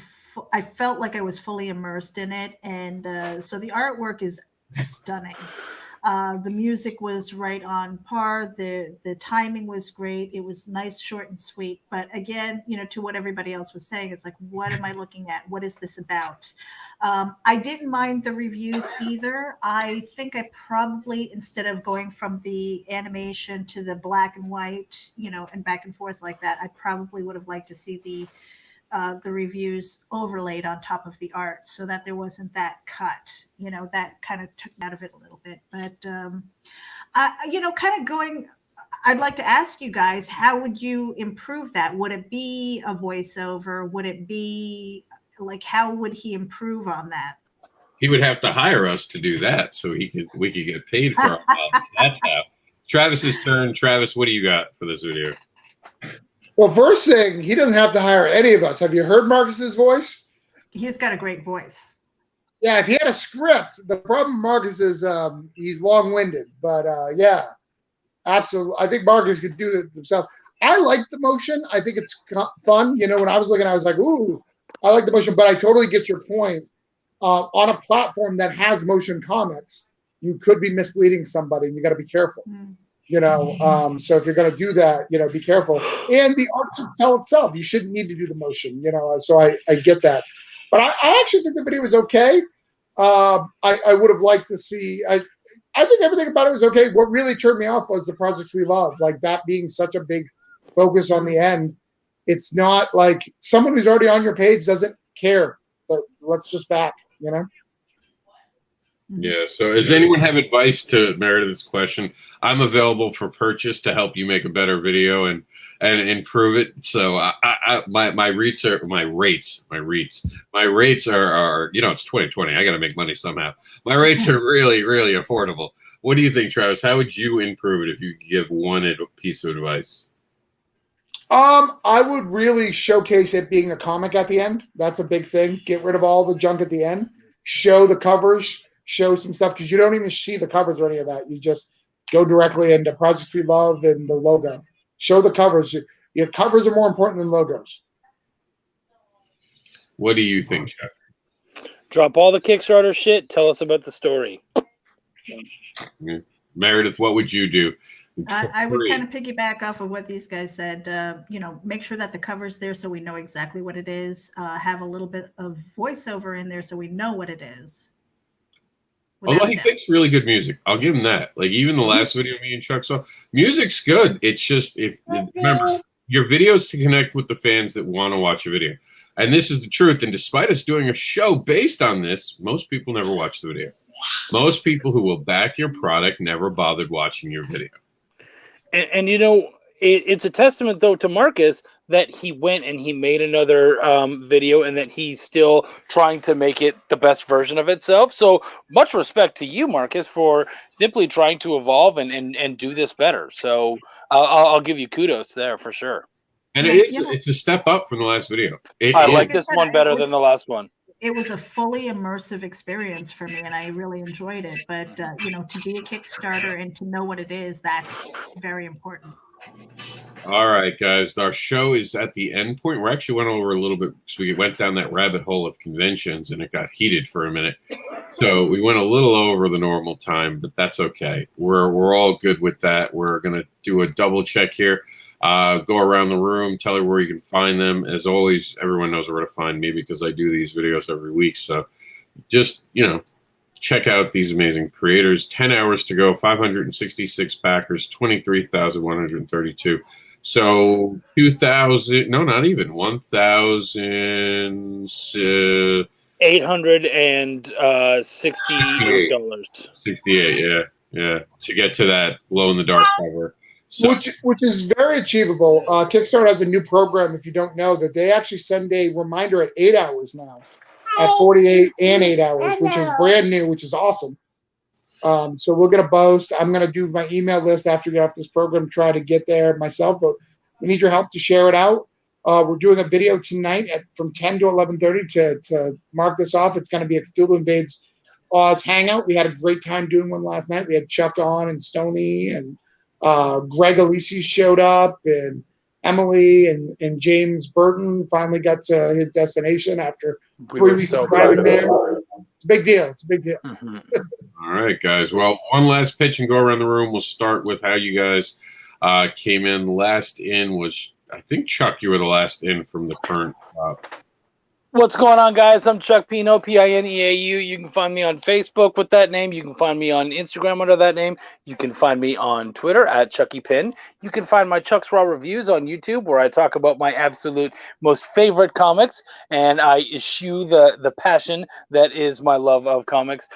I felt like I was fully immersed in it, and so the artwork is stunning. The music was right on par. The timing was great. It was nice, short, and sweet. But again, to what everybody else was saying, it's like, what am I looking at? What is this about? I didn't mind the reviews either. I think I probably, instead of going from the animation to the black and white, and back and forth like that, I probably would have liked to see the reviews overlaid on top of the art so that there wasn't that cut, that kind of took me out of it a little bit. But, kind of going, I'd like to ask you guys, how would you improve that? Would it be a voiceover? Would it be like, how would he improve on that? He would have to hire us to do that so we could get paid for our jobs. That's how. Travis's turn. Travis, what do you got for this video? Well, first thing, he doesn't have to hire any of us. Have you heard Marcus's voice? He's got a great voice. Yeah, if he had a script, the problem with Marcus is he's long-winded. But yeah, absolutely. I think Marcus could do it himself. I like the motion. I think it's fun. When I was looking, I was like, ooh, I like the motion. But I totally get your point. On a platform that has motion comics, you could be misleading somebody, and you got to be careful. So if you're going to do that, be careful. And the art should tell itself. You shouldn't need to do the motion, so I get that. But I actually think the video was okay. I would have liked to see, I think everything about it was okay. What really turned me off was the projects we love, like that being such a big focus on the end. It's not like someone who's already on your page doesn't care, but let's just back, Yeah. So, does anyone have advice to Meredith's question? I'm available for purchase to help you make a better video and improve it. So, my rates are it's 2020. I got to make money somehow. My rates are really affordable. What do you think, Travis? How would you improve it if you could give one piece of advice? I would really showcase it being a comic at the end. That's a big thing. Get rid of all the junk at the end. Show the covers. Show some stuff because you don't even see the covers or any of that. You just go directly into Projects We Love and the logo. Show the covers. Your covers are more important than logos. What do you think, Chuck? Drop all the Kickstarter shit. Tell us about the story. Meredith, what would you do? I would kind of piggyback off of what these guys said. Make sure that the cover's there so we know exactly what it is. Have a little bit of voiceover in there so we know what it is. Although he picks really good music, I'll give him that. Like even the last video me and Chuck saw, music's good. It's just remember your videos to connect with the fans that want to watch a video, and this is the truth. And despite us doing a show based on this, most people never watch the video. Most people who will back your product never bothered watching your video. And it's a testament though to Marcus that he went and he made another video and that he's still trying to make it the best version of itself. So much respect to you, Marcus, for simply trying to evolve and do this better. So I'll give you kudos there for sure. And it's a step up from the last video. I like this one better than the last one. It was a fully immersive experience for me, and I really enjoyed it. But to be a Kickstarter and to know what it is, that's very important. All right, guys, our show is at the end point. We actually went over a little bit because we went down that rabbit hole of conventions, and it got heated for a minute. So we went a little over the normal time, but that's okay. We're all good with that. We're gonna do a double check here. Go around the room, tell her where you can find them. As always, everyone knows where to find me because I do these videos every week. So just, check out these amazing creators. 10 hours to go, 566 backers, 23,132. So 2,000, no, not even, 1,000. $868. 68, yeah. To get to that glow in the dark cover. So, which is very achievable. Kickstarter has a new program, if you don't know, that they actually send a reminder at 8 hours now, at 48 and 8 hours, which is brand new, which is awesome. So we're going to boast. I'm going to do my email list after we get off this program, try to get there myself, but we need your help to share it out. We're doing a video tonight from 10 to 11:30 to mark this off. It's going to be a Cthulhu Invades Oz hangout. We had a great time doing one last night. We had Chuck on and Stoney and Greg Alisi showed up, and Emily and James Burton finally got to his destination after 3 weeks of driving there. It's a big deal. Mm-hmm. All right, guys. Well, one last pitch and go around the room. We'll start with how you guys came in. Last in was, I think, Chuck, you were the last in from the current What's going on, guys? I'm Chuck Pino, Pineau. You can find me on Facebook with that name. You can find me on Instagram under that name. You can find me on Twitter at Chucky Pin. You can find my Chuck's Raw Reviews on YouTube, where I talk about my absolute most favorite comics, and I eschew the passion that is my love of comics.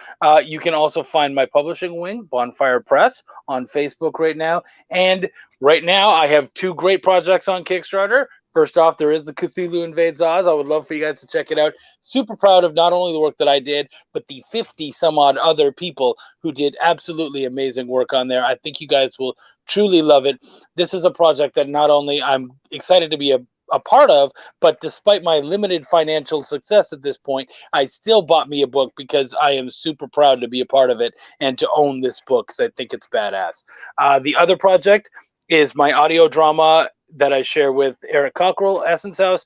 You can also find my publishing wing, Bonfire Press, on Facebook right now. And right now, I have two great projects on Kickstarter. First off, there is the Cthulhu Invades Oz. I would love for you guys to check it out. Super proud of not only the work that I did, but the 50 some odd other people who did absolutely amazing work on there. I think you guys will truly love it. This is a project that not only I'm excited to be a part of, but despite my limited financial success at this point, I still bought me a book because I am super proud to be a part of it and to own this book because I think it's badass. The other project is my audio drama that I share with Eric Cockrell, Essence House.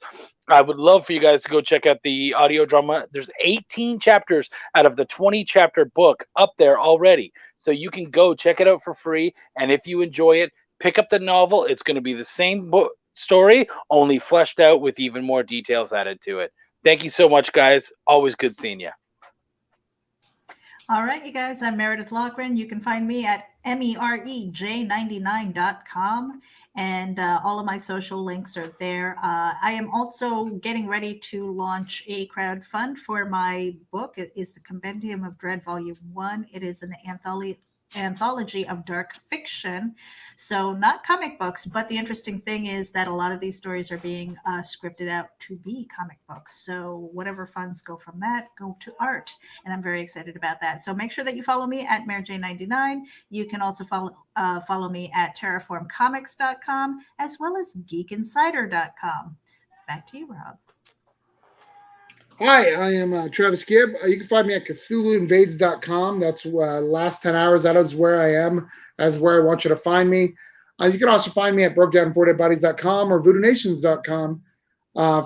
I would love for you guys to go check out the audio drama. There's 18 chapters out of the 20-chapter book up there already. So you can go check it out for free. And if you enjoy it, pick up the novel. It's going to be the same book story, only fleshed out with even more details added to it. Thank you so much, guys. Always good seeing you. All right, you guys. I'm Meredith Loughran. You can find me at MEREJ99.com. And all of my social links are there. I am also getting ready to launch a crowdfund for my book. It is the Compendium of Dread Volume 1. It is an anthology of dark fiction, so not comic books, but the interesting thing is that a lot of these stories are being scripted out to be comic books, so whatever funds go from that go to art, and I'm very excited about that. So make sure that you follow me at MaryJ99. You can also follow me at terraformcomics.com as well as geekinsider.com. Back to you, Rob. Hi, I am Travis Gibb. You can find me at CthulhuInvades.com. That's last 10 hours. That is where I am. That's where I want you to find me. You can also find me at BrokeDown4DeadBodies.com or VoodooNations.com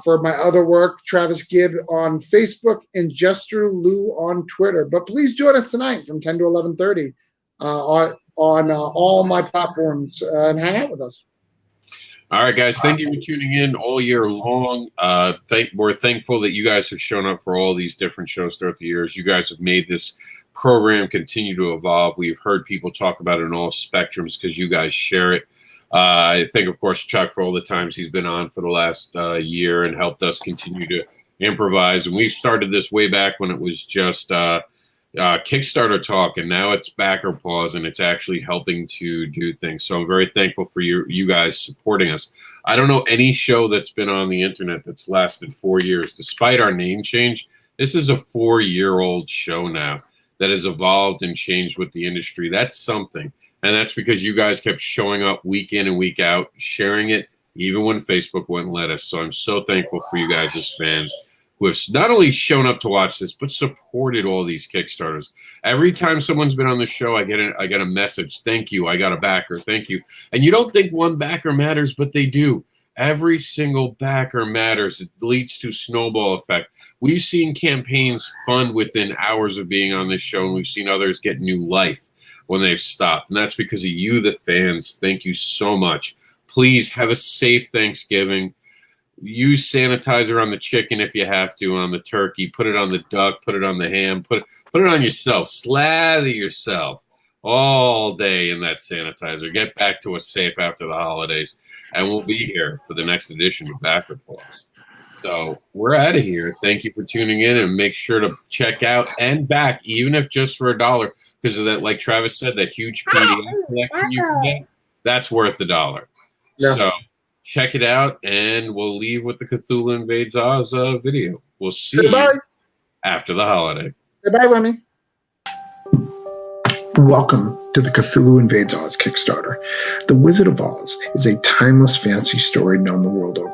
for my other work. Travis Gibb on Facebook and Jester Lou on Twitter. But please join us tonight from 10 to 11:30 on all my platforms and hang out with us. All right, guys. Thank you for tuning in all year long. We're thankful that you guys have shown up for all these different shows throughout the years. You guys have made this program continue to evolve. We've heard people talk about it in all spectrums because you guys share it. I thank, of course, Chuck for all the times he's been on for the last year and helped us continue to improvise. And we've started this way back when it was just Kickstarter talk, and now it's backer pause, and it's actually helping to do things. So I'm very thankful for you guys supporting us. I don't know any show that's been on the internet that's lasted 4 years, despite our name change. This is a 4-year-old show now that has evolved and changed with the industry. That's something, and that's because you guys kept showing up week in and week out, sharing it, even when Facebook wouldn't let us. So I'm so thankful for you guys as fans who have not only shown up to watch this, but supported all these Kickstarters. Every time someone's been on the show, I get a message. Thank you. I got a backer. Thank you. And you don't think one backer matters, but they do. Every single backer matters. It leads to snowball effect. We've seen campaigns fund within hours of being on this show, and we've seen others get new life when they've stopped. And that's because of you, the fans. Thank you so much. Please have a safe Thanksgiving. Use sanitizer on the chicken if you have to, on the turkey. Put it on the duck. Put it on the ham. Put it on yourself. Slather yourself all day in that sanitizer. Get back to us safe after the holidays, and we'll be here for the next edition of Backer Pause. So we're out of here. Thank you for tuning in, and make sure to check out and back, even if just for $1, because of that, like Travis said, that huge PDF collection you can get. That's worth $1. Yeah. So check it out, and we'll leave with the Cthulhu Invades Oz video. We'll see you after the holiday. Goodbye, Remy. Welcome to the Cthulhu Invades Oz Kickstarter. The Wizard of Oz is a timeless fantasy story known the world over.